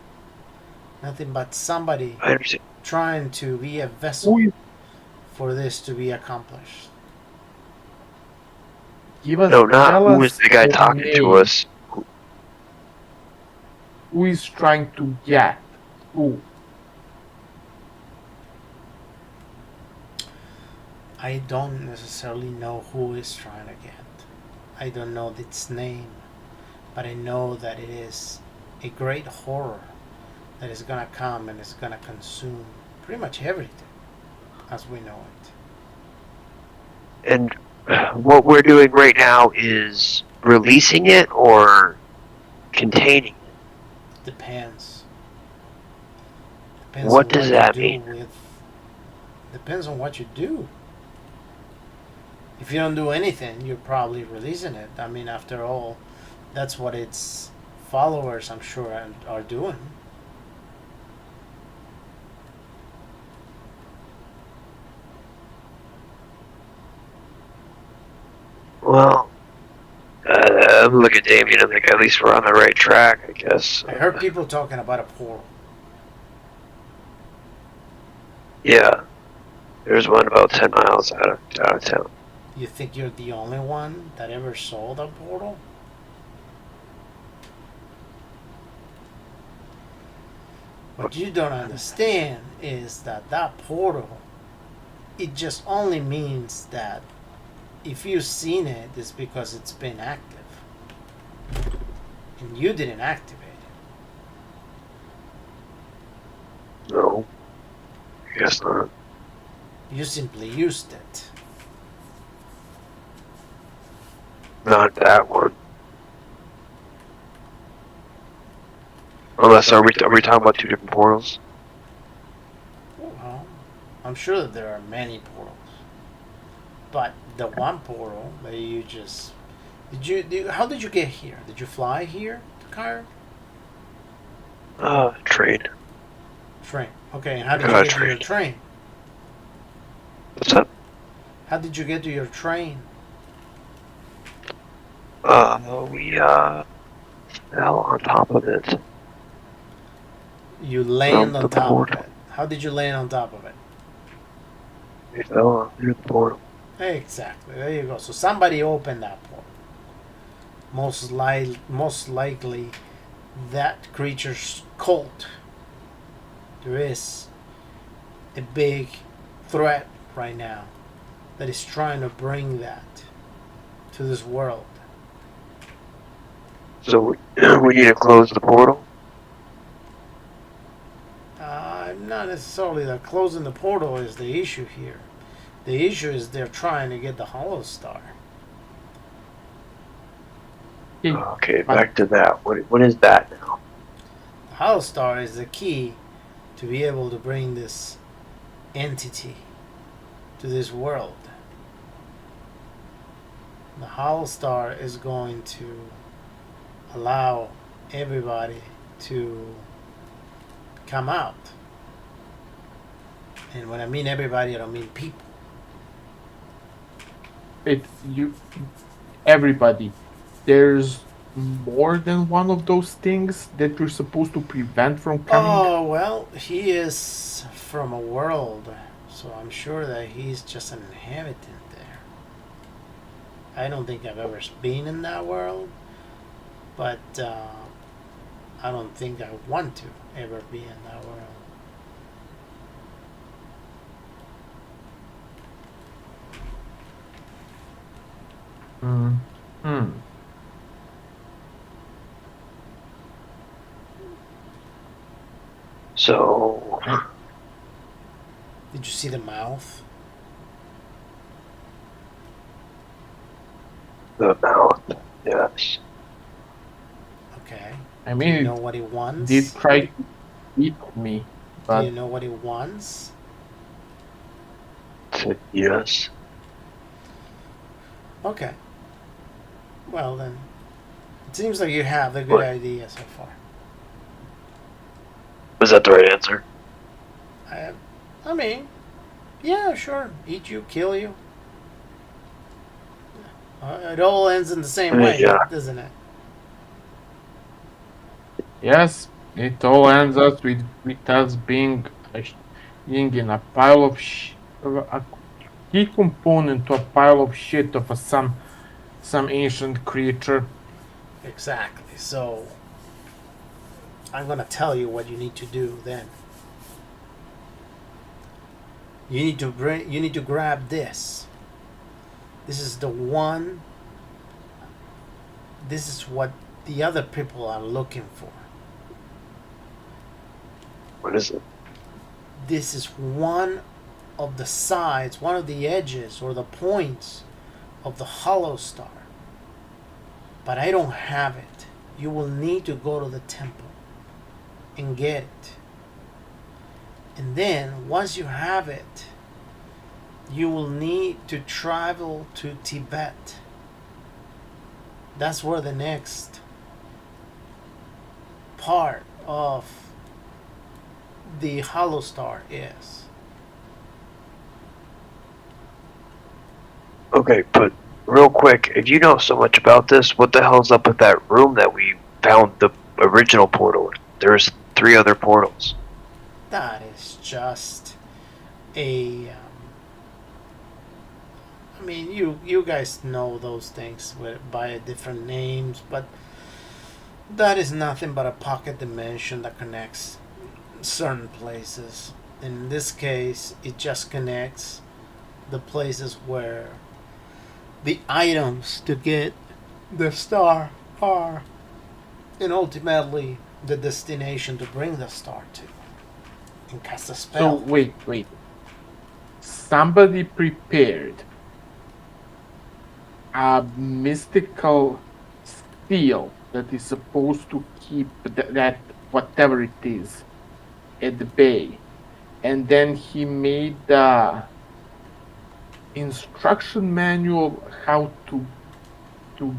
Nothing but somebody I understand. trying to be a Who vessel is, for this to be accomplished. give us, No, not tell who is us the guy the talking to name. us. Who is trying to get? Who? I don't necessarily know who is trying to get. I don't know its name, but I know that it is a great horror that is gonna come and is gonna consume pretty much everything as we know it. And what we're doing right now is releasing it or containing it. Depends. Depends What on does what you that do mean? with. Depends on what you do. If you don't do anything, you're probably releasing it. I mean, after all, that's what its followers, I'm sure, are doing. Well, I'm looking at Damien. I'm like, at least we're on the right track, I guess. I heard people talking about a portal. Yeah, there's one about 10 miles out of town. You think you're the only one that ever saw the portal? What you don't understand is that that portal, it just only means that if you've seen it, it's because it's been active. And you didn't activate it. No, I guess not. You simply used it. Not that one. Unless, are we talking about two different portals? Well, I'm sure that there are many portals. But the one portal that you just... how did you get here? Did you fly here to Cairo? Train. Train. Okay, and how did you get to your train? What's that? How did you get to your train? We, fell on top of it. You land From on the top portal. of it. How did you land on top of it? We fell through the portal. Exactly. There you go. So somebody opened that portal. Most likely, that creature's cult. There is a big threat right now that is trying to bring that to this world. So we need to close the portal? Not necessarily that closing the portal is the issue here. The issue is they're trying to get the Hollow Star. Okay, back to that. What is that now? The Hollow Star is the key to be able to bring this entity to this world. The Hollow Star is going to allow everybody to come out. And when I mean everybody, I don't mean people. It's you. Everybody. There's more than one of those things that you're supposed to prevent from coming. Oh, well, he is from a world, so I'm sure that he's just an inhabitant there. I don't think I've ever been in that world, but I don't think I want to ever be in that world. Hmm. So, Did you see the mouth? the mouth, yes. Okay. I Do mean, you know it what he wants? did try to eat me, Do but you know what he wants? Yes. Okay. Well, then, it seems like you have a good What? idea so far. Was that the right answer? I mean, yeah, sure. Eat you, kill you. It all ends in the same way, Yeah. doesn't it? Yes, it all ends up with us being in a pile of a key component to a pile of shit of some ancient creature. Exactly. So I'm gonna tell you what you need to do then. You need to grab this. This is the one. This is what the other people are looking for. What is it? This is one of the sides, one of the edges or the points of the hollow star. But I don't have it. You will need to go to the temple and get it. And then, once you have it, you will need to travel to Tibet. That's where the next part of the hollow star is. Okay, but real quick, if you know so much about this, what the hell's up with that room that we found the original portal in? There's 3 other portals. That is just a. I mean, you guys know those things by different names, but that is nothing but a pocket dimension that connects certain places. In this case, it just connects the places where the items to get the star are, and ultimately the destination to bring the star to and cast a So spell. wait. Somebody prepared a mystical seal that is supposed to keep that whatever it is at the bay, and then he made the instruction manual how to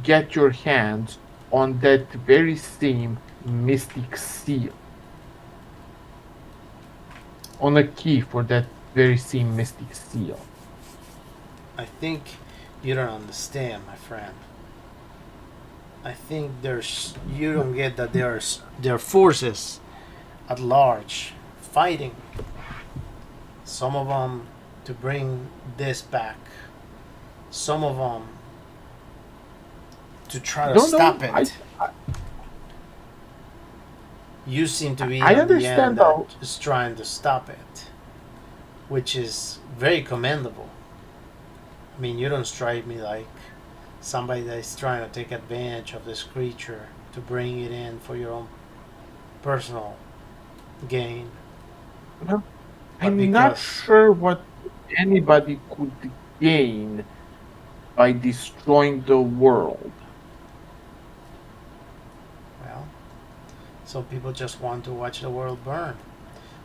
get your hands on that very same mystic seal, on a key for that very same mystic seal. I think you don't understand, my friend. I think you don't get that there are forces at large fighting. Some of them to bring this back. Some of them to try to No, stop no, it. You seem to be I on the end understand though. that is trying to stop it, which is very commendable. I mean, you don't strike me like somebody that is trying to take advantage of this creature to bring it in for your own personal gain. No, But I'm not because, sure what anybody could gain by destroying the world. well, some people just want to watch the world burn.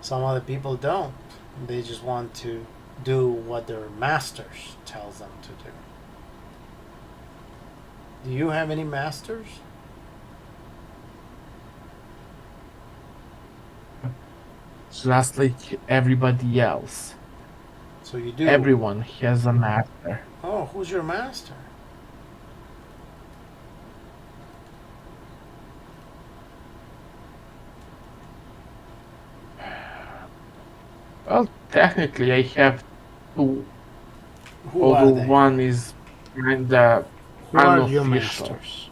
Some other people don't. They just want to do what their masters tells them to do. Do you have any masters? Just like everybody else. So you do. Everyone has a master. Oh, who's your master? Well, technically, I have two, Who are although they? one is kinda Who are your unofficial. masters?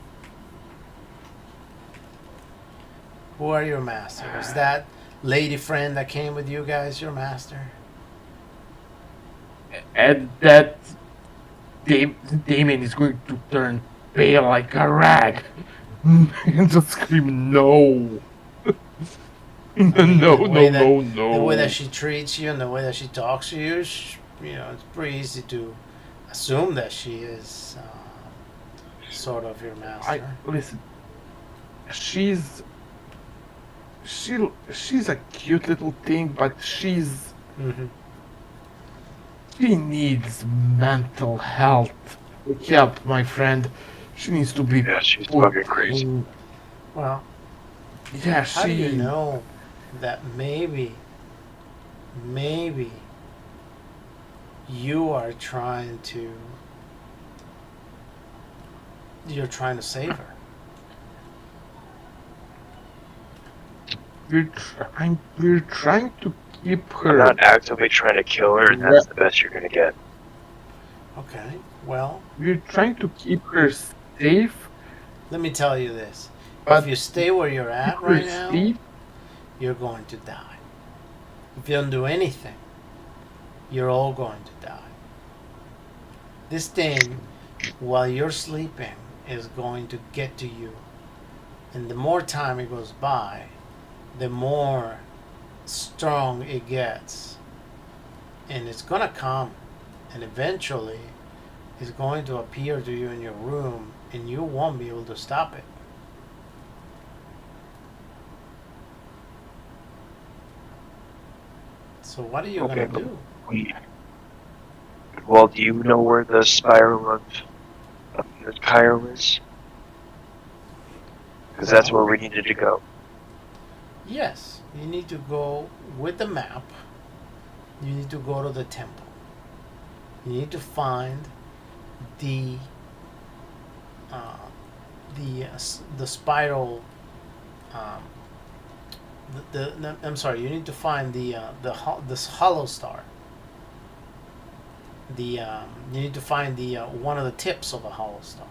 Who are your masters? Is that lady friend that came with you guys your master? And that Damien is going to turn pale like a rag and just scream, no! I mean, No, the way no, that no, the way that no. she treats you and the way that she talks to you, it's pretty easy to assume that she is sort of your master. Listen, she's she's a cute little thing, but Mm-hmm. she needs mental health help, my friend. She needs to be Yeah, she's put fucking crazy. in. Well, Yeah, how do you she. know that maybe you are trying to You're trying to save her. We're trying to keep I'm her. not actively trying to kill her, and that's the best you're gonna get. Okay, well, We're trying to keep her safe, let me tell you this. If but you stay where you're keep at her right now, safe. you're going to die. If you don't do anything, you're all going to die. This thing, while you're sleeping, is going to get to you. And the more time it goes by, the more strong it gets. And it's going to come. And eventually, it's going to appear to you in your room, and you won't be able to stop it. So what are you Okay, going to do? Well, do you know where the spiral of the Cairo is? Because that's where we needed to go. Yes, you need to go with the map. You need to go to the temple. You need to find the the spiral. Um, I'm sorry. You need to find this hollow star. You need to find the one of the tips of a hollow star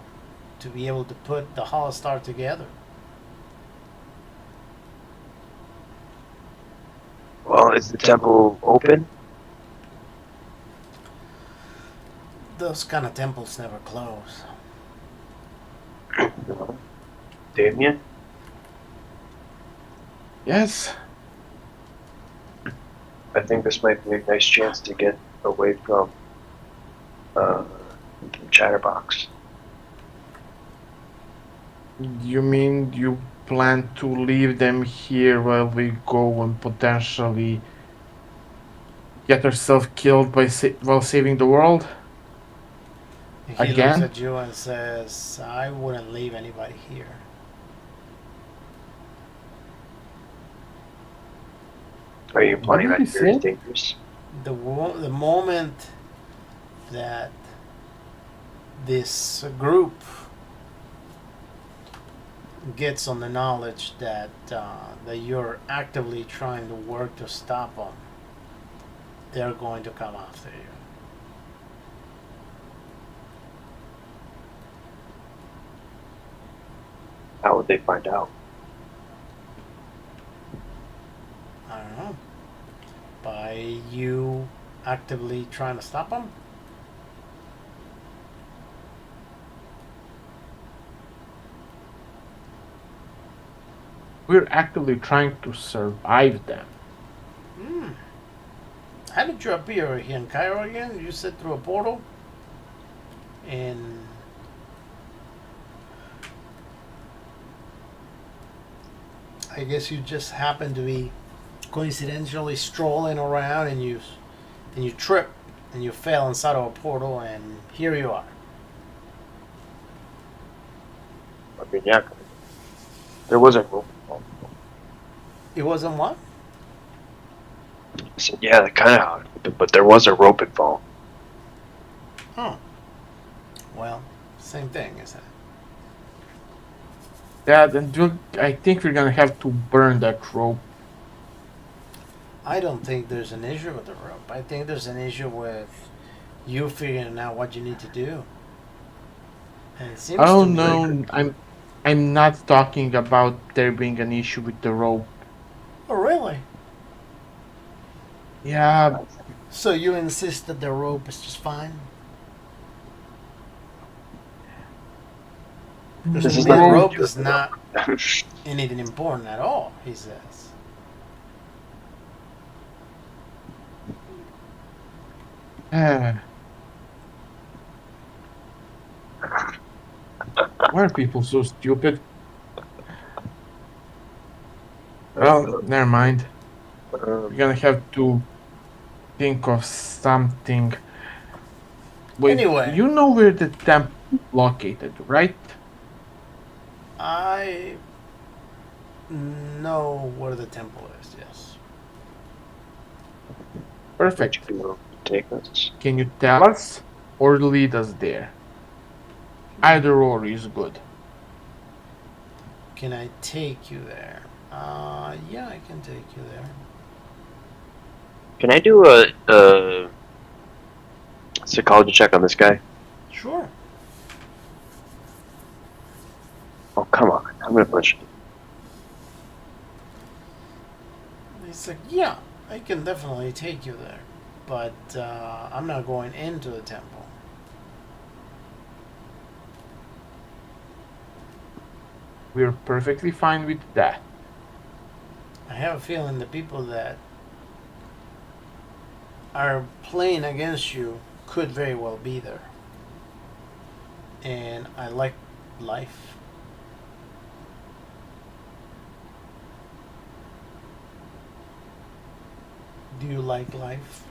to be able to put the hollow star together. Well, is the temple open? Those kind of temples never close. Damien? Yes. I think this might be a nice chance to get away from Chatterbox. You mean you plan to leave them here while we go and potentially get ourselves killed while saving the world? And he looks Again? at you and says, "I wouldn't leave anybody here." Are you implying What that did he you're say? dangerous? The moment that this group gets on the knowledge that that you're actively trying to work to stop them, they're going to come after you. How would they find out? I don't know. By you actively trying to stop them? We're actively trying to survive them. Hmm. How did you appear here in Cairo again? You said through a portal? And I guess you just happened to be coincidentally strolling around and you trip and you fell inside of a portal and here you are. I mean, yeah, there was a rope. It wasn't what? I said, yeah, that kind of, but there was a rope involved. Oh. Well, same thing, isn't it? Yeah, then I think we're gonna have to burn that rope. I don't think there's an issue with the rope. I think there's an issue with you figuring out what you need to do. And it seems Oh to me no, I'm not talking about there being an issue with the rope. Oh, really? Yeah, So you insist that the rope is just fine? This Because is the not- rope is not anything important at all, he says. uh, why are people so stupid? Well, never mind. We're gonna have to think of something. Wait, Anyway. you know where the temple is located, right? I know where the temple is, yes. Perfect. You take us. Can you tell us or lead us there? Either or is good. Can I take you there? Yeah, I can take you there. Can I do a psychology check on this guy? Sure. Oh, come on. I'm gonna punch him. He's like, yeah, I can definitely take you there, but I'm not going into the temple. We're perfectly fine with that. I have a feeling the people that are playing against you could very well be there. And I like life. Do you like life?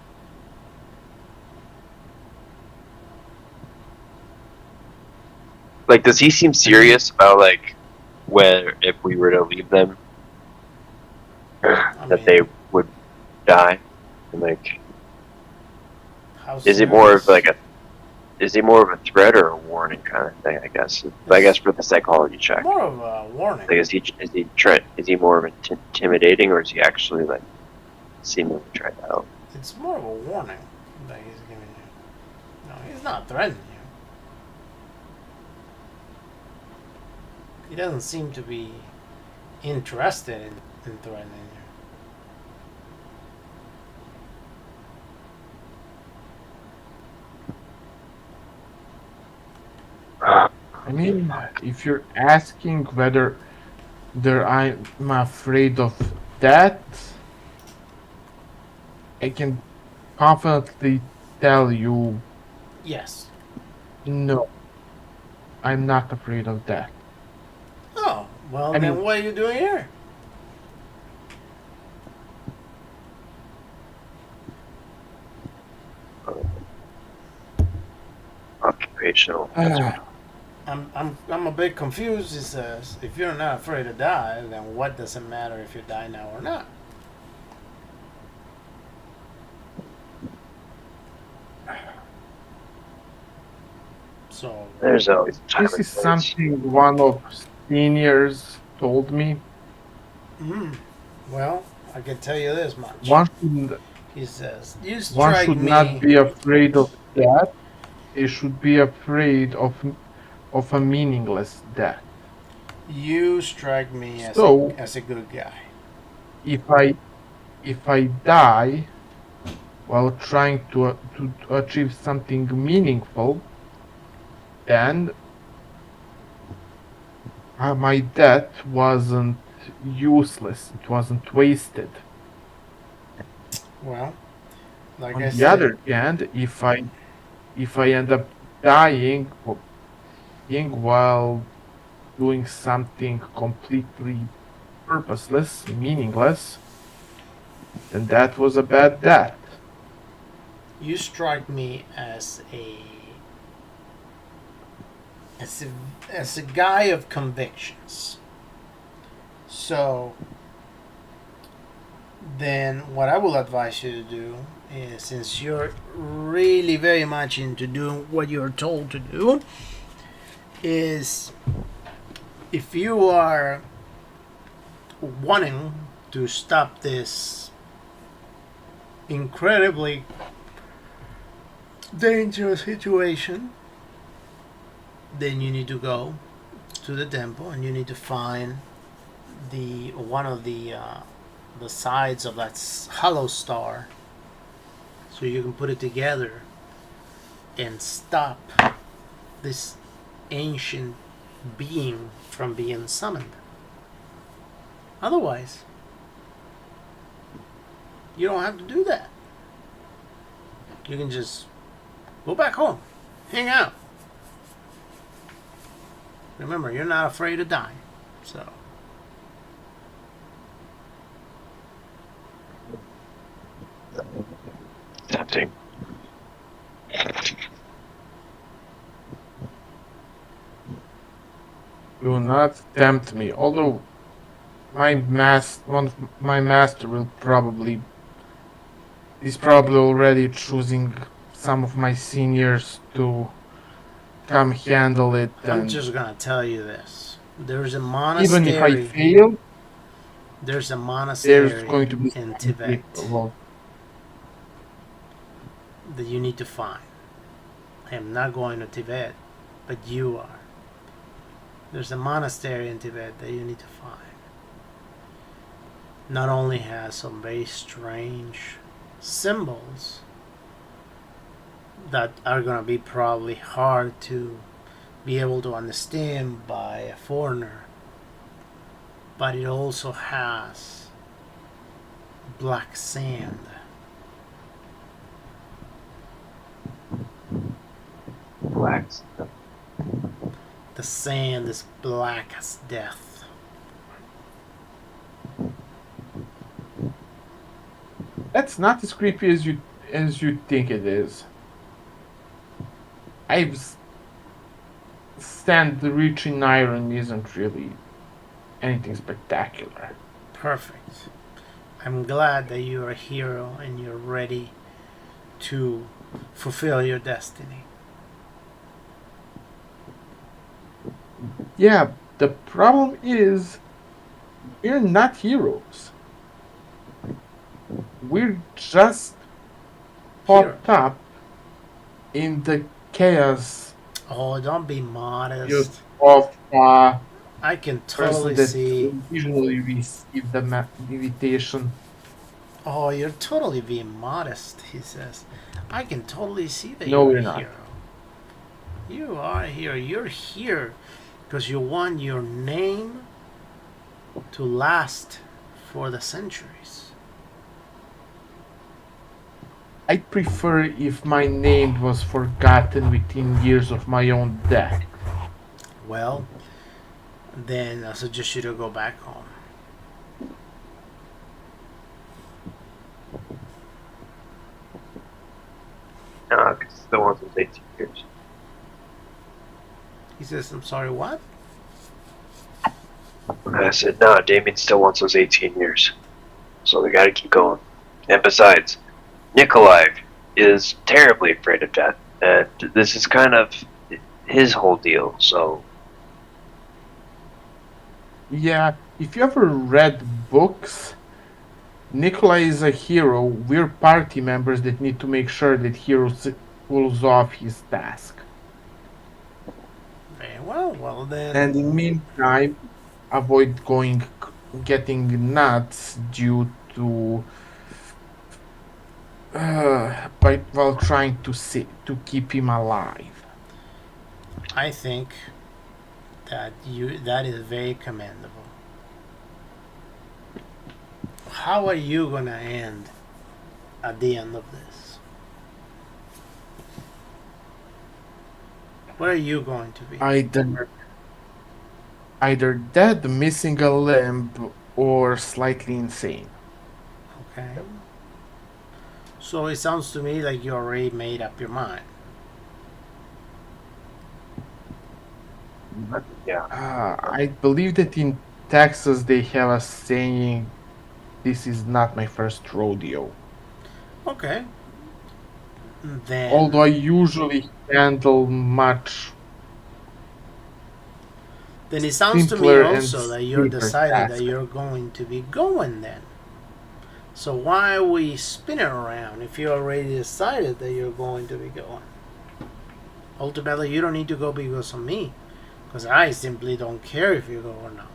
Like, does he seem serious about, like, where if we were to leave them, that they would die? And, like, is it more of like is he more of a threat or a warning kind of thing? I guess. I guess for the psychology check. More of a warning. Like, is he more of intimidating, or is he actually like seemingly trying to help? It's more of a warning that he's giving you. No, he's not threatening you. He doesn't seem to be interested in threatening you. I mean, if you're asking whether I'm afraid of that, I can confidently tell you, Yes. no, I'm not afraid of that. Oh, well, I then mean- what are you doing here? Occupational. I'm a bit confused. He says, if you're not afraid to die, then what does it matter if you die now or not? So There's always a time This and is place. something one of seniors told me. well, I can tell you this much. He says, you One strike should me. not be afraid of that. They should be afraid of a meaningless death. You strike me as, So- as a good guy. If I die while trying to achieve something meaningful, then my death wasn't useless. It wasn't wasted. Well, like On I the said, other hand, if I end up dying while doing something completely purposeless, meaningless, then that was a bad death. you strike me as a guy of convictions. So then what I will advise you to do is, since you're really very much into doing what you're told to do, is if you are wanting to stop this incredibly dangerous situation, then you need to go to the temple and you need to find one of the sides of that hollow star, so you can put it together and stop this ancient being from being summoned. Otherwise, you don't have to do that. You can just go back home, hang out. Remember, you're not afraid to die, so. Tempting. Do not tempt me. Although one of my master will probably is probably already choosing some of my seniors to come handle it. I'm And just gonna tell you this. There's a even if I monastery. fail, There's a there's monastery going to be in some Tibet well, that you need to find. I am not going to Tibet, but you are. There's a monastery in Tibet that you need to find. Not only has some very strange symbols that are going to be probably hard to be able to understand by a foreigner, but it also has black sand. Black. The sand is black as death. that's not as creepy as you think it is. I've sand reaching iron isn't really anything spectacular. Perfect. I'm glad that you're a hero and you're ready to fulfill your destiny. Yeah, the problem is we're not heroes. We're just popped up in the chaos Oh, don't be modest. of I can person totally that see. usually receive the invitation. Oh, you're totally being modest, he says. I can totally see that No, you're we're a not. hero. You are a hero. You're here because you want your name to last for the centuries. I'd prefer if my name was forgotten within years of my own death. Well, then I suggest you to go back home. No, because the one was 18 years. He says, I'm sorry, what? I said, no, Damien still wants those 18 years. So we gotta keep going. And besides, Nikolai is terribly afraid of death. And this is kind of his whole deal, so. Yeah, if you ever read books, Nikolai is a hero. We're party members that need to make sure that hero pulls off his task. Very well. Well, then. And in the meantime, avoid getting nuts due to while trying to keep him alive. I think that is very commendable. How are you gonna end at the end of this? What are you going to be? Either dead, missing a limb, or slightly insane. Okay. So it sounds to me like you already made up your mind. Yeah. I believe that in Texas they have a saying, "This is not my first rodeo." Okay. Then. Although I usually handle much. Then it sounds to me simpler also and that you're safer decided task. that you're going to be going then. So why are we spinning around if you already decided that you're going to be going? Ultimately, you don't need to go because of me, because I simply don't care if you go or not.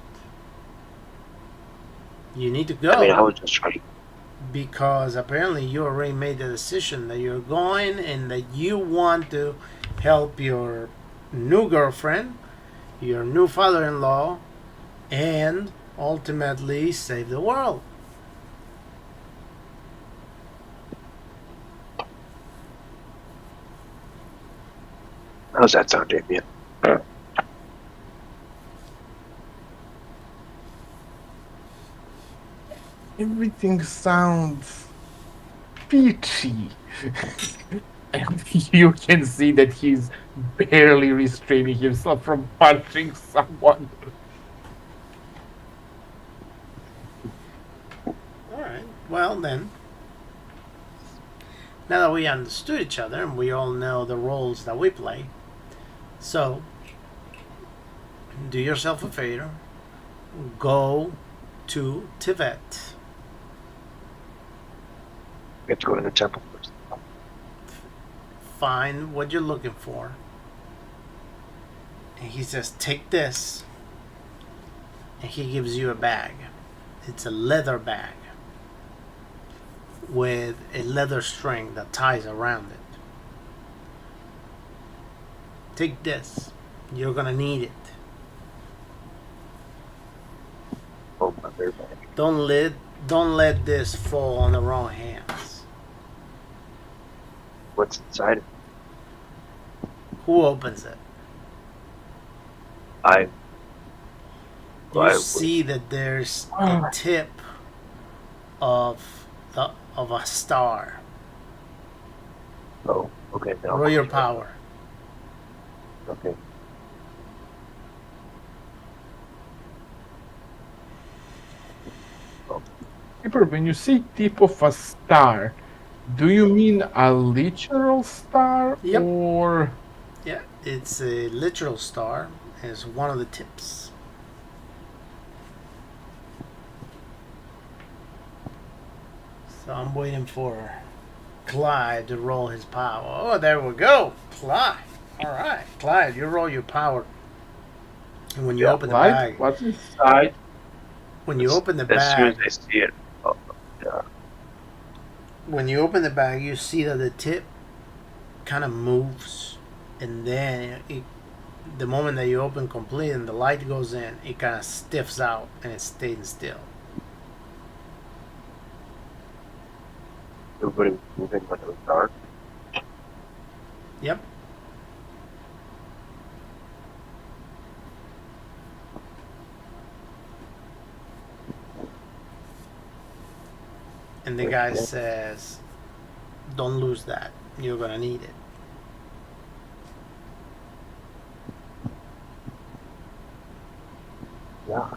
You need to go. I mean, I was just trying to. Because apparently you already made the decision that you're going and that you want to help your new girlfriend, your new father-in-law, and ultimately save the world. How's that sound, Damien? Everything sounds peachy. And you can see that he's barely restraining himself from punching someone. Alright, well then. Now that we understood each other and we all know the roles that we play, So, do yourself a favor. Go to Tibet. We have to go to the temple first. Find what you're looking for. And he says, take this. And he gives you a bag. It's a leather bag with a leather string that ties around it. Take this. You're gonna need it. Oh, my very bad. Don't let this fall on the wrong hands. What's inside it? Who opens it? I You would- see that there's a tip of a star. Oh, okay. No. Roll your power. Okay. Keeper, when you say tip of a star, do you mean a literal star Yep. or Yeah, it's a literal star. It's one of the tips. So I'm waiting for Clyde to roll his power. Oh, there we go. Clyde. All right. Clyde, you roll your power. And when you Yeah, open the light? bag, What's inside? when you open the As soon as bag, I see it, oh, yeah. when you open the bag, you see that the tip kind of moves, and then the moment that you open complete and the light goes in, it kind of stiffs out and it stays still. Everybody was moving when it was dark. Yep. And the guy says, "Don't lose that. You're gonna need it." Yeah.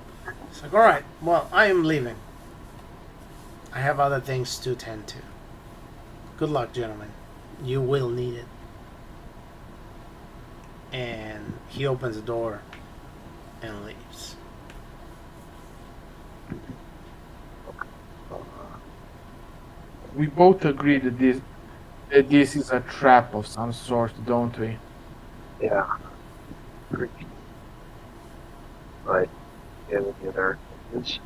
It's like, all right. Well, I am leaving. I have other things to tend to. Good luck, gentlemen. You will need it. And he opens the door and leaves. We both agree that this is a trap of some sort, don't we? Yeah. Agreed. But yeah, the other is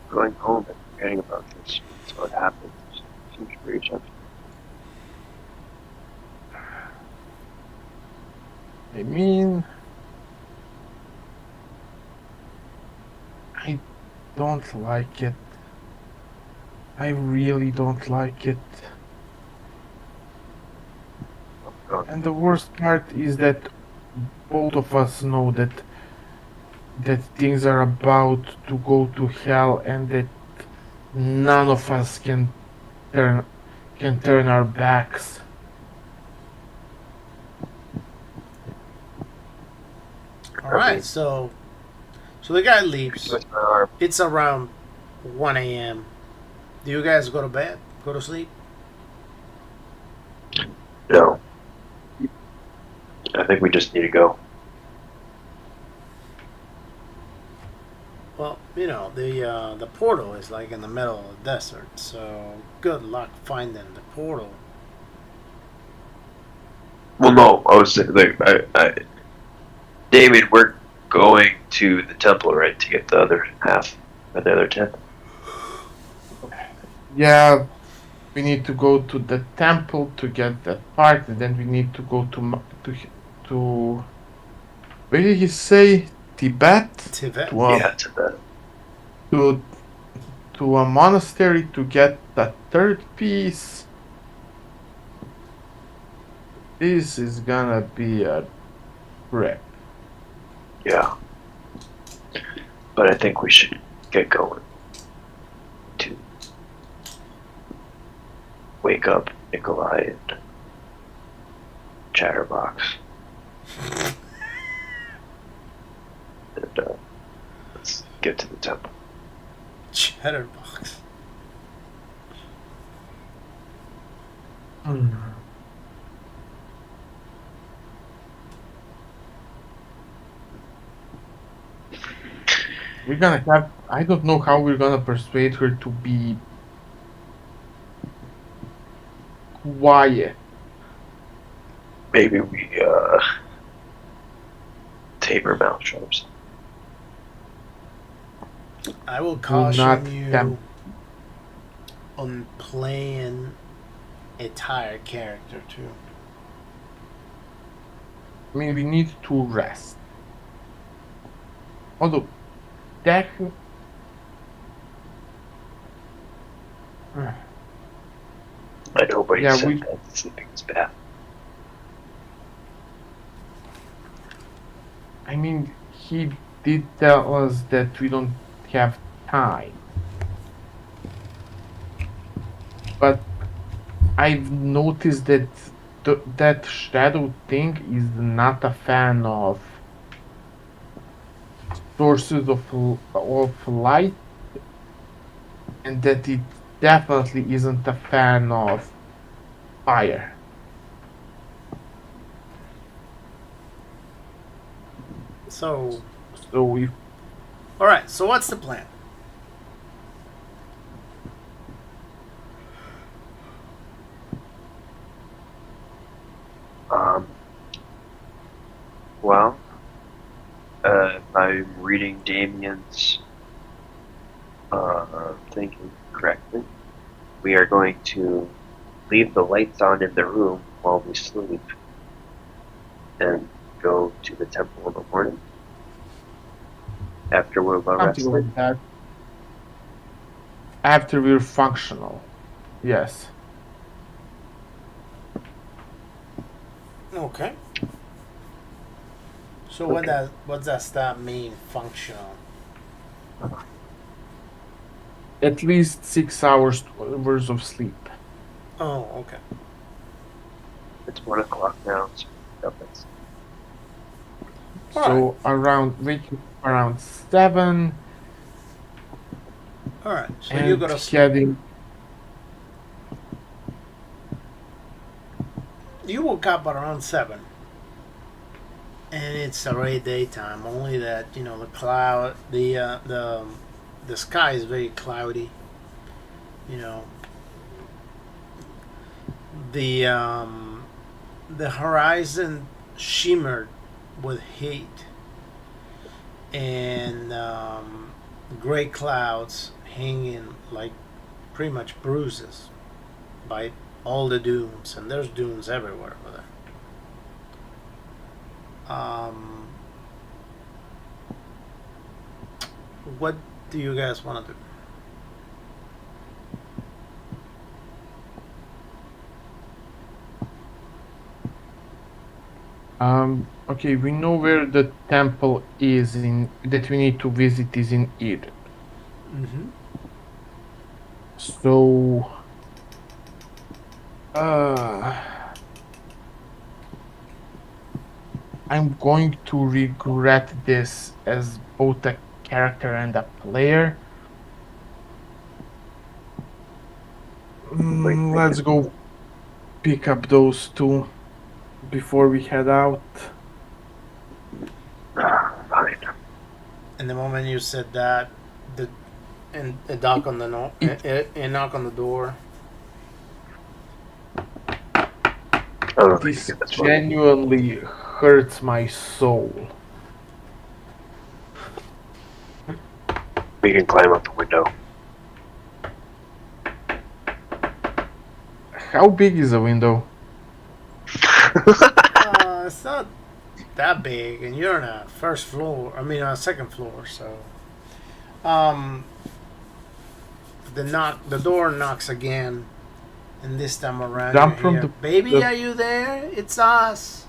going home and forgetting about this. That's what happens. Seems pretty gentle. I mean, I don't like it. I really don't like it. And the worst part is that both of us know that things are about to go to hell and that none of us can turn our backs. All right. So the guy leaves. Twist my arm. It's around 1 a.m. Do you guys go to bed? Go to sleep? No. I think we just need to go. Well, you know, the portal is like in the middle of the desert, so good luck finding the portal. Well, no, I was like, David, we're going to the temple, right, to get the other half of the other 10. Yeah, we need to go to the temple to get that part, and then we need to go to where did he say? Tibet? Tibet. To a, Yeah, to the to a monastery to get the third piece. This is gonna be a trip. yeah. But I think we should get going to wake up Nikolai and Chatterbox. And let's get to the temple. Chatterbox. We're gonna have. I don't know how we're gonna persuade her to be quiet. Maybe we tape her mouth shut or something. I will Do not caution you tempt. on playing a tired character too. I mean, we need to rest. Although, that. I know, but Yeah, he said we. that sleeping is bad. I mean, he did tell us that we don't have time. But I've noticed that that shadow thing is not a fan of sources of light, and that it definitely isn't a fan of fire. So, So if all right. So what's the plan? Um, well, if I'm reading Damien's thinking correctly, we are going to leave the lights on in the room while we sleep and go to the temple in the morning after we're well something rested. like that, after we're functional, yes. Okay. So Okay. what does that mean? Functional. At least 6 hours worth of sleep. Oh, okay. It's 1 o'clock now. So that's All right. So around waking up around 7 All right. So you and go to sleep. having. You woke up around 7, and it's already daytime. Only that the cloud, the sky is very cloudy. You know the horizon shimmered with heat, and gray clouds hanging like pretty much bruises by all the dunes, and there's dunes everywhere over there. What do you guys want to do? Okay, we know where the temple is in that we need to visit is in Egypt. Mm-hmm. So, uh, I'm going to regret this as both a character and a player. like Let's go pick up those two before we head out. fine. And the moment you said that, the and a knock on the a knock on the door. I don't know if you This get this one. genuinely hurts my soul. We can climb out the window. How big is the window? It's not that big, and you're on a first floor. I mean, on a second floor. So, um, the door knocks again, and this time around Jump you from hear, "Baby, the are you there? It's us,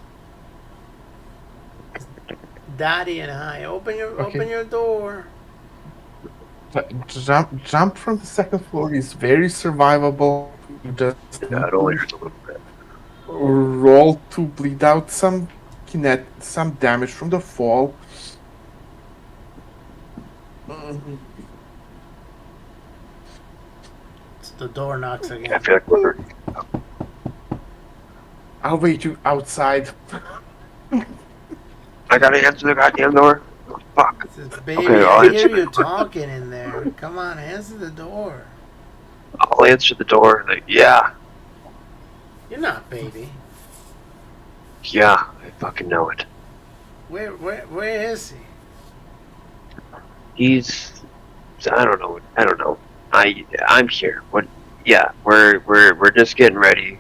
Daddy and I. Open your door." jump from the second floor is very survivable. You just Yeah, need it only to hurts a little bit. roll to bleed out some damage from the fall. Mhm. So the door knocks I again. feel like we're hurting. I'll wait you outside. I gotta answer the goddamn door. Fuck. He says, baby, Okay, I'll I hear answer you the talking in there. Come on, answer the door. I'll answer the door. Like, yeah, You're not baby. yeah, I fucking know it. Where is he? He's. I don't know. I don't know. I'm here. What? Yeah, we're just getting ready.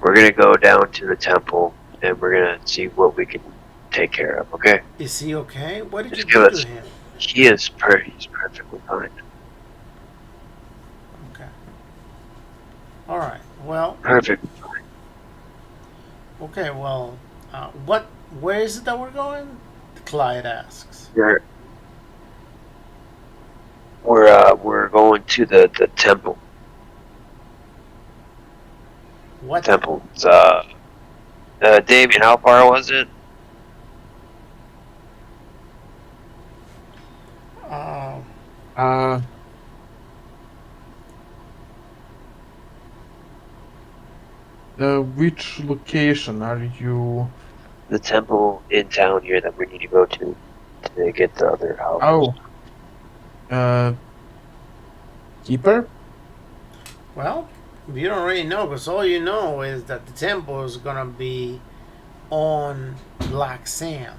We're gonna go down to the temple and we're gonna see what we can take care of. Okay? Is he okay? What did Just you give do us. to him? He's perfectly fine. Okay. All right. Well. Perfect. Okay. Well. What? Where is it that we're going? Clyde asks. We're going to the temple. What Temple. It's, Damien, how far was it? Um. Uh, which location are you? The temple in town here that we need to go to get the other house. Oh, keeper. Well, you don't really know because all you know is that the temple is gonna be on black sand.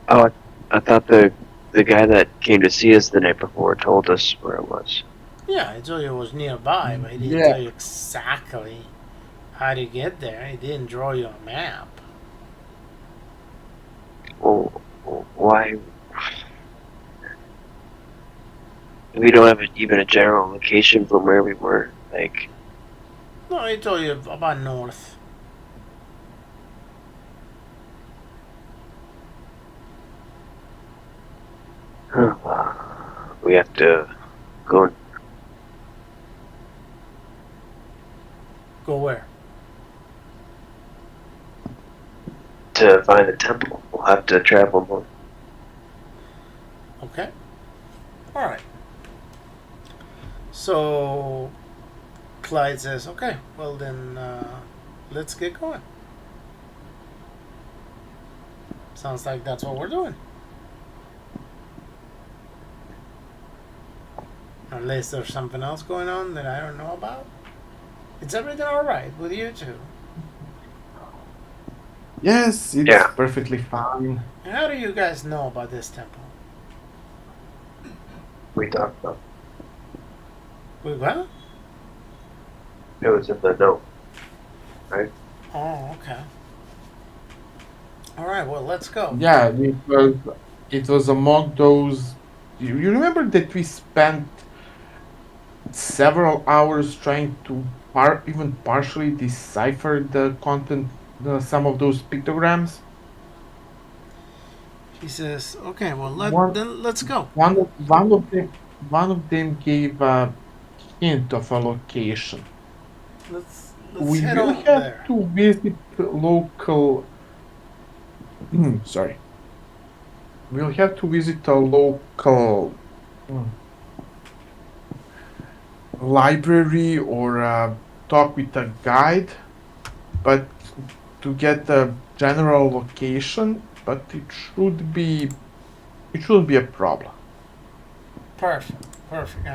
Oh, I thought the guy that came to see us the night before told us where it was. Yeah, I told you it was nearby, but he didn't Yeah. tell you exactly how to get there. He didn't draw you a map. Well, why? We don't have even a general location from where we were. Like, No, he told you about north. we have to go Go where? to find the temple. We'll have to travel more. Okay. All right. So Clyde says, "Okay, well then, let's get going." Sounds like that's what we're doing. Unless there's something else going on that I don't know about. Is everything all right with you two? Yes, it's Yeah. perfectly fine. And how do you guys know about this temple? We talked about We what? it was in the note. Oh, okay. All right. Well, let's go. Yeah, it was among those. You remember that we spent several hours trying to even partially decipher the content, some of those pictograms. He says, "Okay. Well, One, let's go." one of them gave a hint of a location. Let's We head will on have there. to visit local. Sorry. We'll have to visit a local library or talk with a guide, but to get the general location. But it shouldn't be a problem. Perfect. Perfect.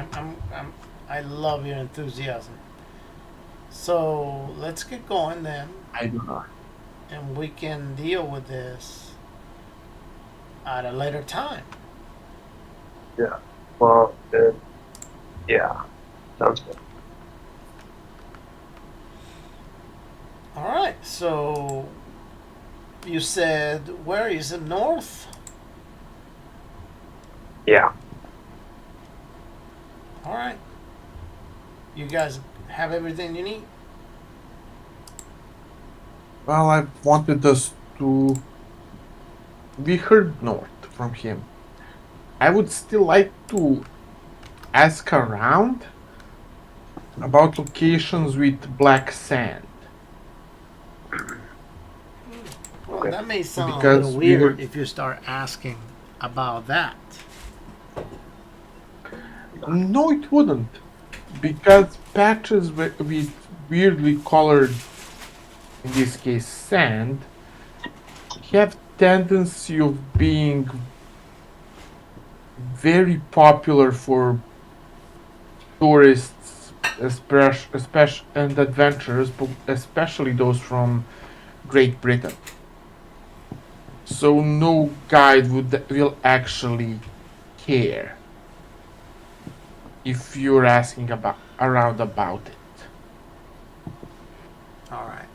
I love your enthusiasm. So let's get going then, I do not. and we can deal with this at a later time. Well, yeah, sounds good. All right. So you said where is it? North. Yeah. All right. You guys have everything you need. Well, I wanted us to. We heard north from him. I would still like to ask around about locations with black sand. Well, Okay. that may sound a Because little we weird were- if you start asking about that. No, it wouldn't. Because patches with weirdly colored, in this case sand, have tendency of being very popular for tourists, especially and adventurers, but especially those from Great Britain. So no guide will actually care if you're asking about it. All right.